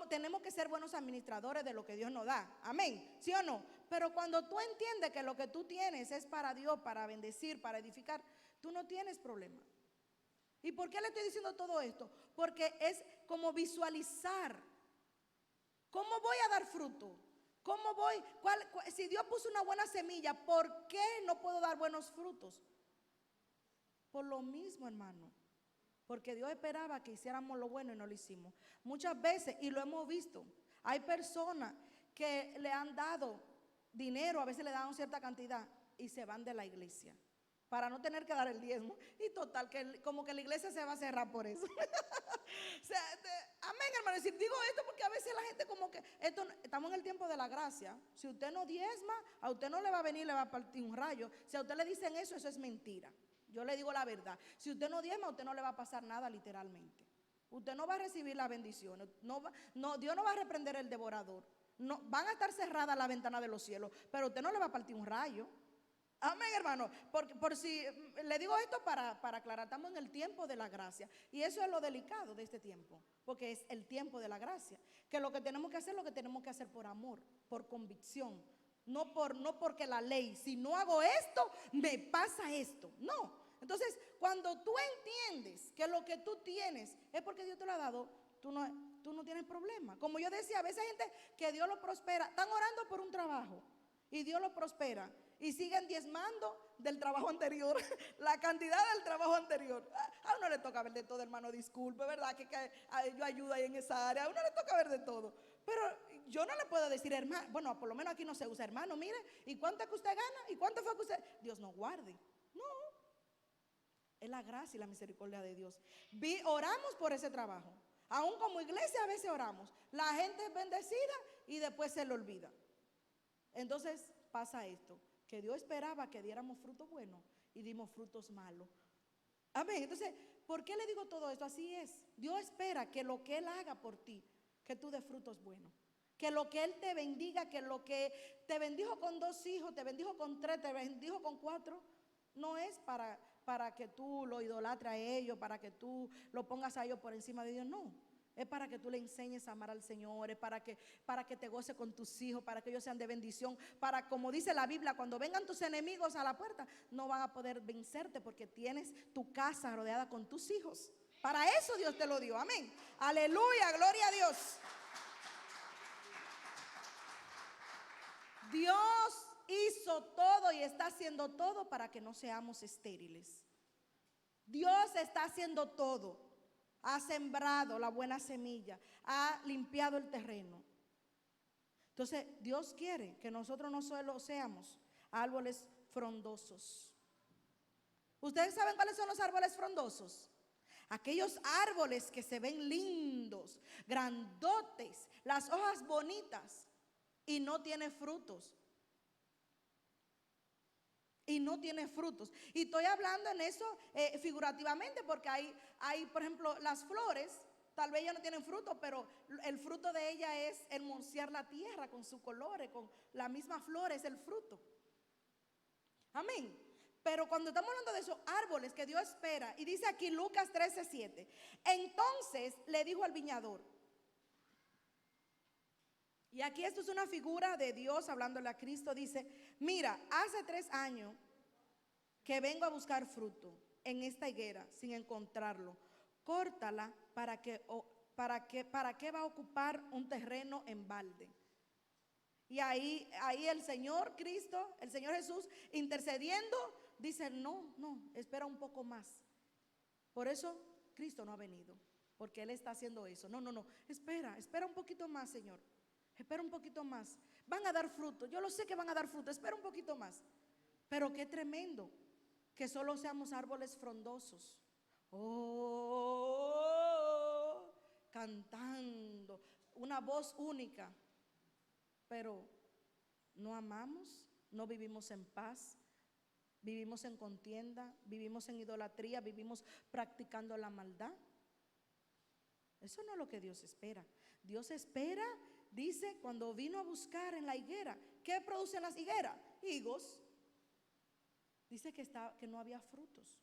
Speaker 1: Tenemos que ser buenos administradores de lo que Dios nos da. Amén. ¿Sí o no? Pero cuando tú entiendes que lo que tú tienes es para Dios, para bendecir, para edificar, tú no tienes problema. ¿Y por qué le estoy diciendo todo esto? Porque es como visualizar. ¿Cómo voy a dar fruto? ¿Cómo voy? Si Dios puso una buena semilla, ¿por qué no puedo dar buenos frutos? Por lo mismo, hermano. Porque Dios esperaba que hiciéramos lo bueno y no lo hicimos. Muchas veces, y lo hemos visto, hay personas que le han dado dinero, a veces le dan cierta cantidad y se van de la iglesia para no tener que dar el diezmo. Y total, que como que la iglesia se va a cerrar por eso. Amén, hermano. Digo esto porque a veces la gente como que, estamos en el tiempo de la gracia. Si usted no diezma, a usted no le va a venir, le va a partir un rayo. Si a usted le dicen eso es mentira. Yo le digo la verdad. Si usted no diezma, a usted no le va a pasar nada literalmente. Usted no va a recibir las bendiciones. Dios no va a reprender el devorador. No, van a estar cerradas las ventanas de los cielos, pero usted no le va a partir un rayo. Amén, hermano. Por si le digo esto para aclarar, estamos en el tiempo de la gracia. Y eso es lo delicado de este tiempo, porque es el tiempo de la gracia. Que lo que tenemos que hacer, lo que tenemos que hacer por amor, por convicción. No porque la ley, si no hago esto, me pasa esto. No. Entonces, cuando tú entiendes que lo que tú tienes es porque Dios te lo ha dado, tú no tienes problema. Como yo decía, a veces hay gente que Dios lo prospera, están orando por un trabajo y Dios lo prospera y siguen diezmando del trabajo anterior, la cantidad del trabajo anterior. A uno le toca ver de todo, hermano, disculpe, ¿verdad? Que yo ayudo ahí en esa área, a uno le toca ver de todo. Pero yo no le puedo decir, hermano, bueno, por lo menos aquí no se usa, hermano, mire, ¿y cuánto es que usted gana? ¿Y cuánto fue que usted? Dios no guarde. No. Es la gracia y la misericordia de Dios. Oramos por ese trabajo. Aún como iglesia a veces oramos. La gente es bendecida y después se le olvida. Entonces pasa esto, que Dios esperaba que diéramos frutos buenos y dimos frutos malos. Amén. Entonces, ¿por qué le digo todo esto? Así es. Dios espera que lo que Él haga por ti, que tú des frutos buenos. Que lo que Él te bendiga, que lo que te bendijo con 2 hijos, te bendijo con 3, te bendijo con 4, no es para que tú lo idolatres a ellos, para que tú lo pongas a ellos por encima de Dios, no. Es para que tú le enseñes a amar al Señor, es para que te goces con tus hijos, para que ellos sean de bendición, para, como dice la Biblia, cuando vengan tus enemigos a la puerta, no van a poder vencerte porque tienes tu casa rodeada con tus hijos. Para eso Dios te lo dio, amén. Aleluya, gloria a Dios. Dios hizo todo y está haciendo todo para que no seamos estériles. Dios está haciendo todo. Ha sembrado la buena semilla, ha limpiado el terreno. Entonces, Dios quiere que nosotros no solo seamos árboles frondosos. ¿Ustedes saben cuáles son los árboles frondosos? Aquellos árboles que se ven lindos, grandotes, las hojas bonitas y no tienen frutos. Y no tiene frutos. Y estoy hablando en eso figurativamente porque hay, por ejemplo, las flores, tal vez ya no tienen fruto, pero el fruto de ella es hermosear la tierra con sus colores, con la misma flor es el fruto. Amén. Pero cuando estamos hablando de esos árboles que Dios espera, y dice aquí Lucas 13:7, entonces le dijo al viñador, y aquí esto es una figura de Dios hablándole a Cristo, dice, mira, hace 3 años que vengo a buscar fruto en esta higuera sin encontrarlo. Córtala ¿para qué va a ocupar un terreno en balde? Y ahí el Señor Cristo, el Señor Jesús, intercediendo, dice, no, espera un poco más. Por eso Cristo no ha venido, porque Él está haciendo eso. No, espera un poquito más, Señor. Espera un poquito más. Van a dar fruto. Yo lo sé que van a dar fruto. Espera un poquito más. Pero qué tremendo que solo seamos árboles frondosos. Oh, cantando. Una voz única. Pero no amamos, no vivimos en paz. Vivimos en contienda. Vivimos en idolatría. Vivimos practicando la maldad. Eso no es lo que Dios espera. Dios espera, dice, cuando vino a buscar en la higuera. ¿Qué producen las higueras? Higos. Dice que no había frutos.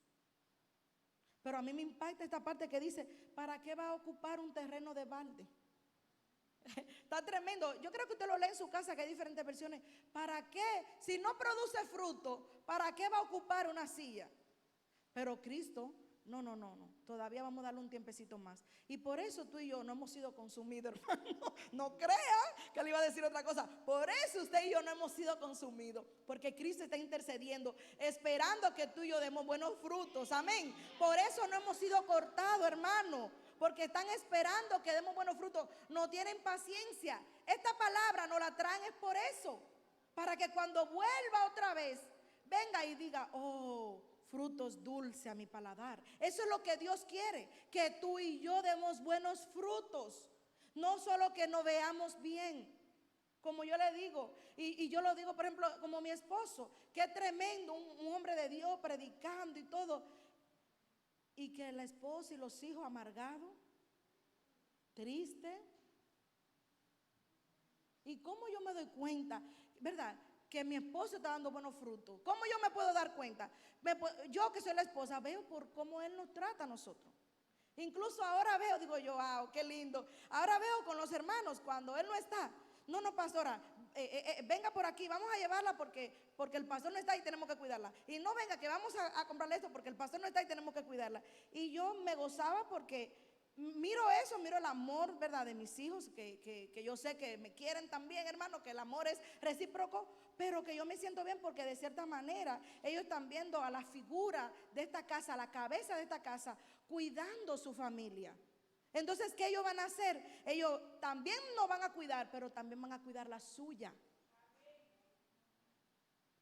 Speaker 1: Pero a mí me impacta esta parte que dice, ¿para qué va a ocupar un terreno de balde? Está tremendo. Yo creo que usted lo lee en su casa, que hay diferentes versiones. ¿Para qué? Si no produce fruto, ¿para qué va a ocupar una silla? Pero Cristo, no. Todavía vamos a darle un tiempecito más. Y por eso tú y yo no hemos sido consumidos, hermano. No crea que le iba a decir otra cosa. Por eso usted y yo no hemos sido consumidos. Porque Cristo está intercediendo, esperando que tú y yo demos buenos frutos. Amén. Por eso no hemos sido cortados, hermano. Porque están esperando que demos buenos frutos. No tienen paciencia. Esta palabra no la traen es por eso. Para que cuando vuelva otra vez, venga y diga, oh, frutos dulces a mi paladar. Eso es lo que Dios quiere, que tú y yo demos buenos frutos. No solo que nos veamos bien, como yo le digo, y yo lo digo, por ejemplo, como mi esposo, que tremendo, un hombre de Dios predicando y todo, y que la esposa y los hijos amargados, tristes. ¿Y cómo yo me doy cuenta, verdad, que mi esposo está dando buenos frutos? ¿Cómo yo me puedo dar cuenta? Yo que soy la esposa veo por cómo Él nos trata a nosotros. Incluso ahora veo, digo yo, wow, qué lindo. Ahora veo con los hermanos cuando Él no está. No, pastora, venga por aquí, vamos a llevarla porque el pastor no está y tenemos que cuidarla. Y no venga, que vamos a comprarle esto porque el pastor no está y tenemos que cuidarla. Y yo me gozaba porque miro eso, miro el amor, ¿verdad?, de mis hijos, que yo sé que me quieren también, hermano, que el amor es recíproco, pero que yo me siento bien porque de cierta manera ellos están viendo a la figura de esta casa, a la cabeza de esta casa, cuidando su familia. Entonces, ¿qué ellos van a hacer? Ellos también nos van a cuidar, pero también van a cuidar la suya.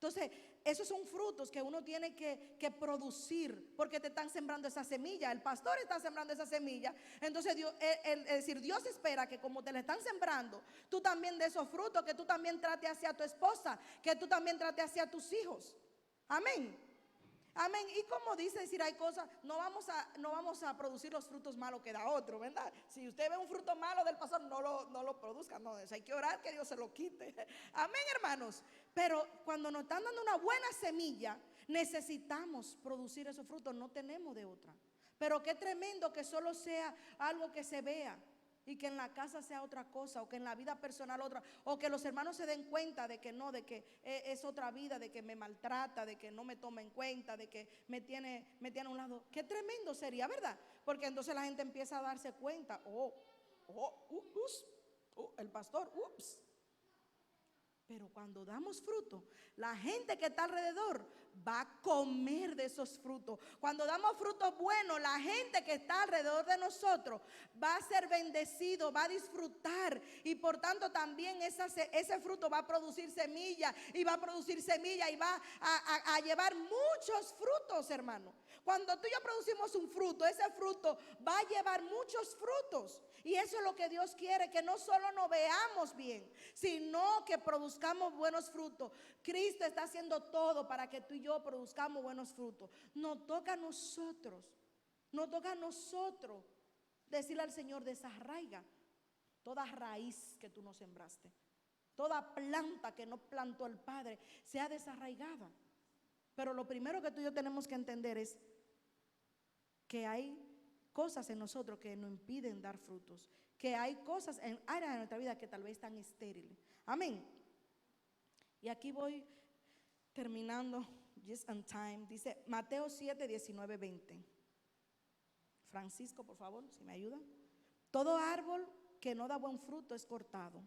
Speaker 1: Entonces, esos son frutos que uno tiene que producir, porque te están sembrando esa semilla. El pastor está sembrando esa semilla. Entonces, Dios, es decir, Dios espera que como te la están sembrando, tú también de esos frutos, que tú también trates hacia tu esposa, que tú también trates hacia tus hijos. Amén. Amén. Y como dice, decir, hay cosas, no vamos a producir los frutos malos que da otro, ¿verdad? Si usted ve un fruto malo del pastor, no lo produzca, no, eso hay que orar que Dios se lo quite. Amén, hermanos. Pero cuando nos están dando una buena semilla, necesitamos producir esos frutos, no tenemos de otra. Pero qué tremendo que solo sea algo que se vea, y que en la casa sea otra cosa, o que en la vida personal otra, o que los hermanos se den cuenta de que no, de que es otra vida, de que me maltrata, de que no me toma en cuenta, de que me tiene a un lado. Qué tremendo sería, ¿verdad? Porque entonces la gente empieza a darse cuenta, el pastor, ups. Pero cuando damos fruto, la gente que está alrededor va a comer de esos frutos. Cuando damos frutos buenos, la gente que está alrededor de nosotros va a ser bendecido, va a disfrutar. Y por tanto también ese fruto va a producir semilla, y va a producir semilla, y va a llevar muchos frutos, hermano. Cuando tú y yo producimos un fruto, ese fruto va a llevar muchos frutos. Y eso es lo que Dios quiere, que no solo nos veamos bien, sino que produzcamos buenos frutos. Cristo está haciendo todo para que tú y yo produzcamos buenos frutos. Nos toca a nosotros decirle al Señor: desarraiga toda raíz que tú no sembraste, toda planta que no plantó el Padre, sea desarraigada. Pero lo primero que tú y yo tenemos que entender es que hay cosas en nosotros que nos impiden dar frutos, que hay cosas en áreas de nuestra vida que tal vez están estériles. Amén. Y aquí voy terminando, just on time. Dice Mateo 7, 19, 20. Francisco, por favor, si me ayuda. Todo árbol que no da buen fruto es cortado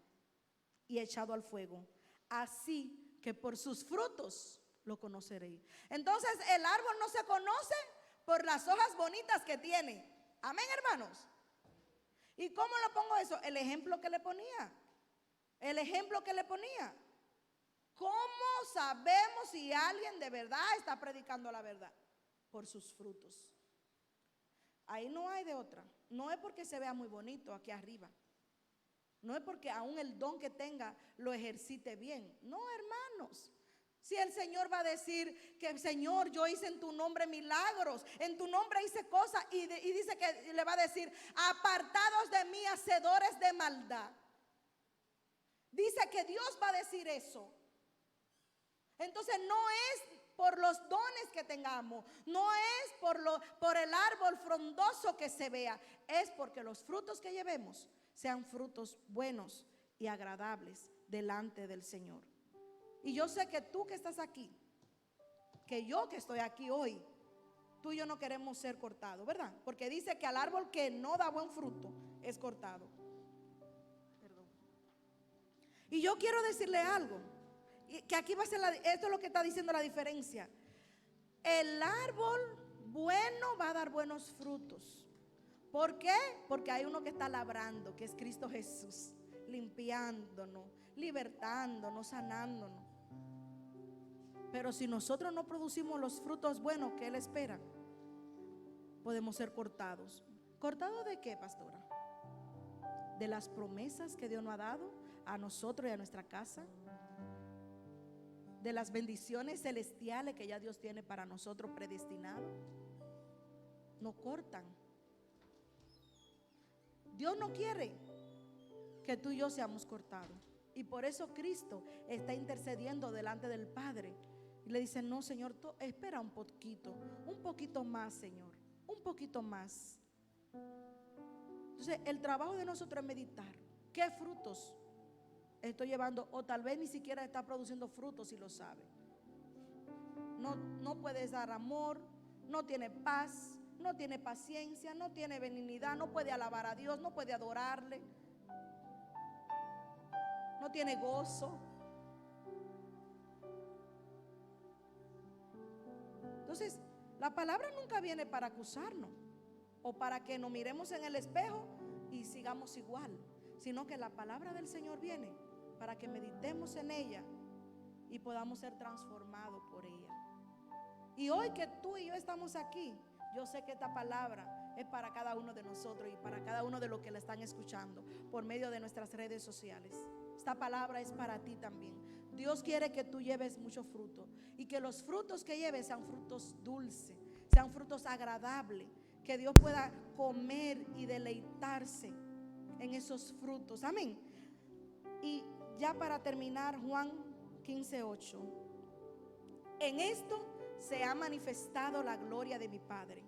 Speaker 1: y echado al fuego. Así que por sus frutos lo conoceréis. Entonces el árbol no se conoce por las hojas bonitas que tiene. Amén, hermanos. ¿Y cómo lo pongo eso? El ejemplo que le ponía. ¿Cómo sabemos si alguien de verdad está predicando la verdad? Por sus frutos. Ahí no hay de otra. No es porque se vea muy bonito aquí arriba. No es porque aún el don que tenga lo ejercite bien. No, hermanos. Si el Señor va a decir que: Señor, yo hice en tu nombre milagros, en tu nombre hice cosas, y dice que le va a decir: apartados de mí, hacedores de maldad. Dice que Dios va a decir eso. Entonces no es por los dones que tengamos, no es por el árbol frondoso que se vea, es porque los frutos que llevemos sean frutos buenos y agradables delante del Señor. Y yo sé que tú que estás aquí, que yo que estoy aquí hoy, tú y yo no queremos ser cortados, ¿verdad? Porque dice que al árbol que no da buen fruto es cortado. Perdón. Y yo quiero decirle algo, que aquí va a ser esto es lo que está diciendo la diferencia. El árbol bueno va a dar buenos frutos. ¿Por qué? Porque hay uno que está labrando, que es Cristo Jesús, limpiándonos, libertándonos, sanándonos. Pero si nosotros no producimos los frutos buenos que Él espera, podemos ser cortados. ¿Cortados de qué, pastora? De las promesas que Dios nos ha dado a nosotros y a nuestra casa, de las bendiciones celestiales que ya Dios tiene para nosotros predestinados. Nos cortan. Dios no quiere que tú y yo seamos cortados. Y por eso Cristo está intercediendo delante del Padre. Y le dice: no, Señor, espera un poquito más, Señor, un poquito más. Entonces el trabajo de nosotros es meditar qué frutos estoy llevando, o tal vez ni siquiera está produciendo frutos si lo sabe. No puedes dar amor, no tiene paz, no tiene paciencia, no tiene benignidad, no puede alabar a Dios, no puede adorarle, no tiene gozo. Entonces, la palabra nunca viene para acusarnos o para que nos miremos en el espejo y sigamos igual, sino que la palabra del Señor viene para que meditemos en ella y podamos ser transformados por ella. Y hoy que tú y yo estamos aquí, yo sé que esta palabra es para cada uno de nosotros y para cada uno de los que la están escuchando por medio de nuestras redes sociales. Esta palabra es para ti también. Dios quiere que tú lleves mucho fruto y que los frutos que lleves sean frutos dulces, sean frutos agradables, que Dios pueda comer y deleitarse en esos frutos. Amén. Y ya para terminar, Juan 15:8. En esto se ha manifestado la gloria de mi Padre,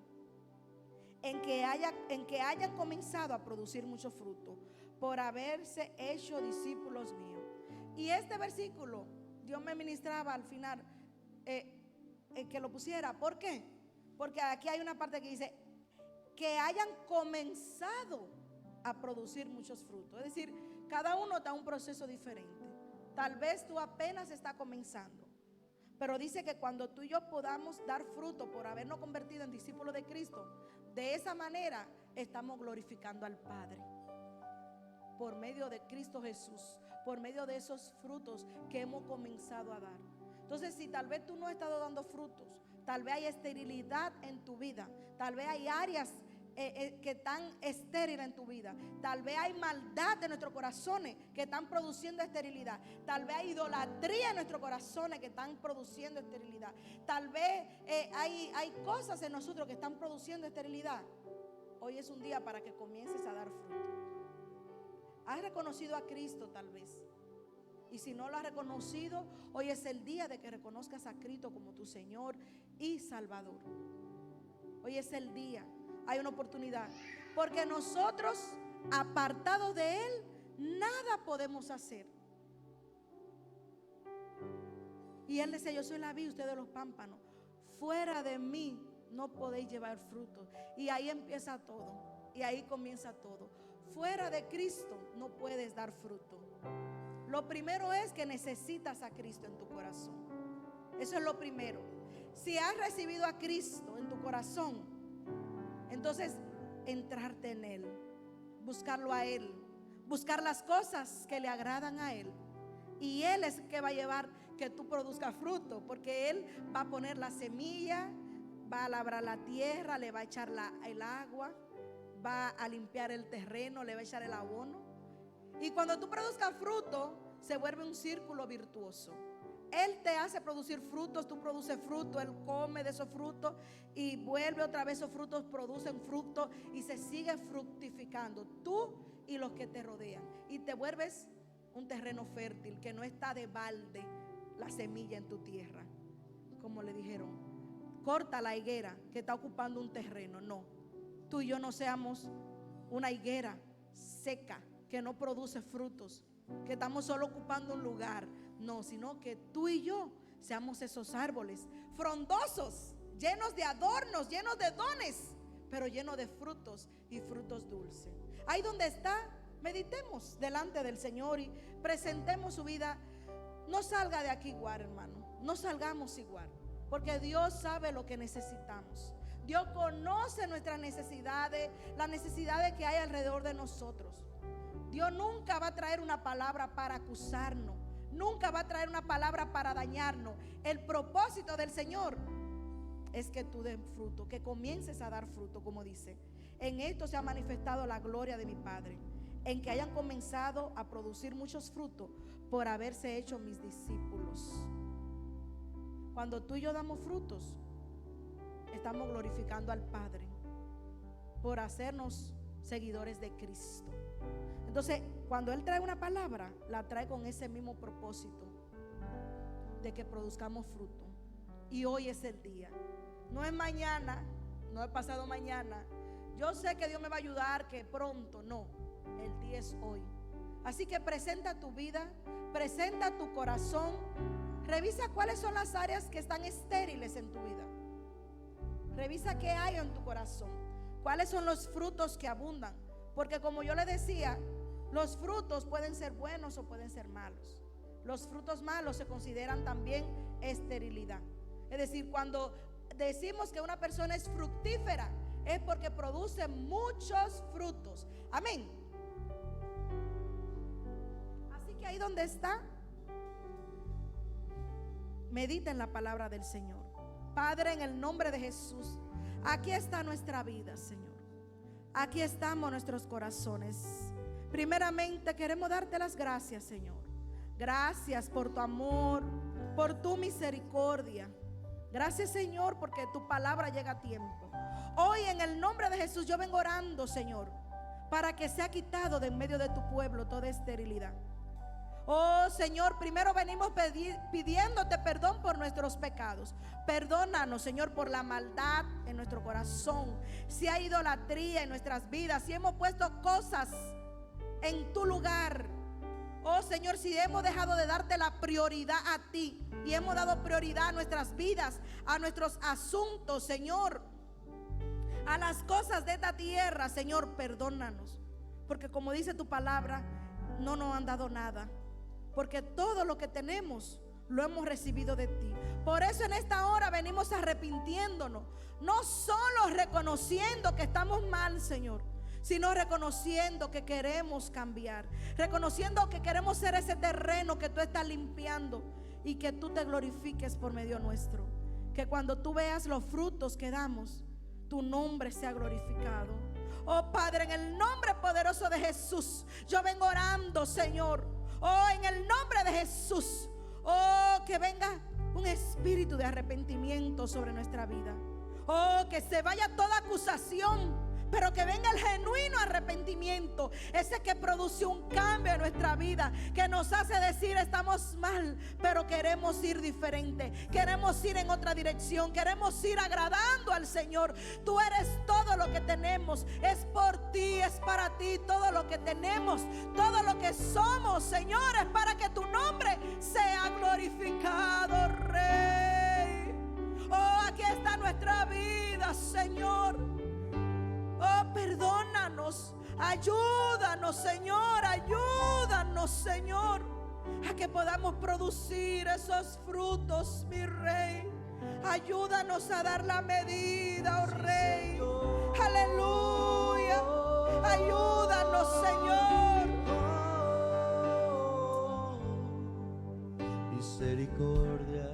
Speaker 1: en que hayan comenzado a producir mucho fruto, por haberse hecho discípulos míos. Y este versículo Dios me ministraba al final que lo pusiera. ¿Por qué? Porque aquí hay una parte que dice que hayan comenzado a producir muchos frutos. Es decir, cada uno está en un proceso diferente. Tal vez tú apenas está comenzando, pero dice que cuando tú y yo podamos dar fruto por habernos convertido en discípulos de Cristo, de esa manera estamos glorificando al Padre por medio de Cristo Jesús, por medio de esos frutos que hemos comenzado a dar. Entonces, si tal vez tú no has estado dando frutos, tal vez hay esterilidad en tu vida, tal vez hay áreas que están estériles en tu vida, tal vez hay maldad en nuestros corazones que están produciendo esterilidad, tal vez hay idolatría en nuestros corazones que están produciendo esterilidad, tal vez hay cosas en nosotros que están produciendo esterilidad. Hoy es un día para que comiences a dar fruto. ¿Has reconocido a Cristo tal vez? Y si no lo has reconocido, hoy es el día de que reconozcas a Cristo como tu Señor y Salvador. Hoy es el día. Hay una oportunidad, porque nosotros, apartados de Él, nada podemos hacer. Y Él dice: yo soy la vid, ustedes los pámpanos. Fuera de mí no podéis llevar fruto. Y ahí empieza todo, y ahí comienza todo. Fuera de Cristo no puedes dar fruto. Lo primero es que necesitas a Cristo en tu corazón. Eso es lo primero. Si has recibido a Cristo en tu corazón, entonces entrarte en Él, buscarlo a Él, buscar las cosas que le agradan a Él. Y Él es el que va a llevar que tú produzcas fruto, porque Él va a poner la semilla, va a labrar la tierra, le va a echar el agua, va a limpiar el terreno, le va a echar el abono. Y cuando tú produzcas fruto, se vuelve un círculo virtuoso. Él te hace producir frutos, tú produces frutos, Él come de esos frutos y vuelve otra vez, esos frutos producen frutos y se sigue fructificando, tú y los que te rodean. Y te vuelves un terreno fértil, que no está de balde la semilla en tu tierra. Como le dijeron, corta la higuera que está ocupando un terreno. No, tú y yo no seamos una higuera seca que no produce frutos, que estamos solo ocupando un lugar. No, sino que tú y yo seamos esos árboles frondosos, llenos de adornos, llenos de dones, pero llenos de frutos y frutos dulces. Ahí donde está, meditemos delante del Señor y presentemos su vida. No salga de aquí igual, hermano. No salgamos igual, porque Dios sabe lo que necesitamos. Dios conoce nuestras necesidades, las necesidades que hay alrededor de nosotros. Dios nunca va a traer una palabra para acusarnos, nunca va a traer una palabra para dañarnos. El propósito del Señor es que tú des fruto, que comiences a dar fruto, como dice. En esto se ha manifestado la gloria de mi Padre, en que hayan comenzado a producir muchos frutos por haberse hecho mis discípulos. Cuando tú y yo damos frutos, estamos glorificando al Padre por hacernos seguidores de Cristo. Entonces, cuando Él trae una palabra, la trae con ese mismo propósito de que produzcamos fruto. Y hoy es el día. No es mañana, no es pasado mañana. Yo sé que Dios me va a ayudar, que pronto, no. El día es hoy. Así que presenta tu vida, presenta tu corazón. Revisa cuáles son las áreas que están estériles en tu vida. Revisa qué hay en tu corazón. Cuáles son los frutos que abundan. Porque como yo le decía, los frutos pueden ser buenos o pueden ser malos. Los frutos malos se consideran también esterilidad. Es decir, cuando decimos que una persona es fructífera, es porque produce muchos frutos. Amén. Así que ahí donde está, medita en la palabra del Señor. Padre, en el nombre de Jesús, aquí está nuestra vida, Señor. Aquí estamos nuestros corazones. Primeramente queremos darte las gracias, Señor. Gracias por tu amor, por tu misericordia. Gracias, Señor, porque tu palabra llega a tiempo. Hoy en el nombre de Jesús yo vengo orando, Señor, para que sea quitado de en medio de tu pueblo toda esterilidad. Oh Señor, primero venimos pidiéndote perdón por nuestros pecados. Perdónanos, Señor, por la maldad en nuestro corazón. Si hay idolatría en nuestras vidas, si hemos puesto cosas en tu lugar. Oh Señor, si hemos dejado de darte la prioridad a ti y hemos dado prioridad a nuestras vidas, a nuestros asuntos, Señor, a las cosas de esta tierra, Señor, perdónanos. Porque como dice tu palabra, no nos han dado nada. Porque todo lo que tenemos lo hemos recibido de ti. Por eso en esta hora venimos arrepintiéndonos. No solo reconociendo que estamos mal, Señor, sino reconociendo que queremos cambiar. Reconociendo que queremos ser ese terreno que tú estás limpiando y que tú te glorifiques por medio nuestro. Que cuando tú veas los frutos que damos, tu nombre sea glorificado. Oh Padre, en el nombre poderoso de Jesús, yo vengo orando, Señor. Oh, en el nombre de Jesús. Oh, que venga un espíritu de arrepentimiento sobre nuestra vida. Oh, que se vaya toda acusación, pero que venga el genuino arrepentimiento, ese que produce un cambio en nuestra vida, que nos hace decir estamos mal, pero queremos ir diferente, queremos ir en otra dirección, queremos ir agradando al Señor. Tú eres todo lo que tenemos, es por ti, es para ti todo lo que tenemos, todo lo que somos, Señor, es para que tu nombre sea glorificado, Rey. Oh, aquí está nuestra vida, Señor. Oh, perdónanos, ayúdanos, Señor, a que podamos producir esos frutos, mi Rey. Ayúdanos a dar la medida, oh Rey. Aleluya. Ayúdanos, Señor.
Speaker 2: Misericordia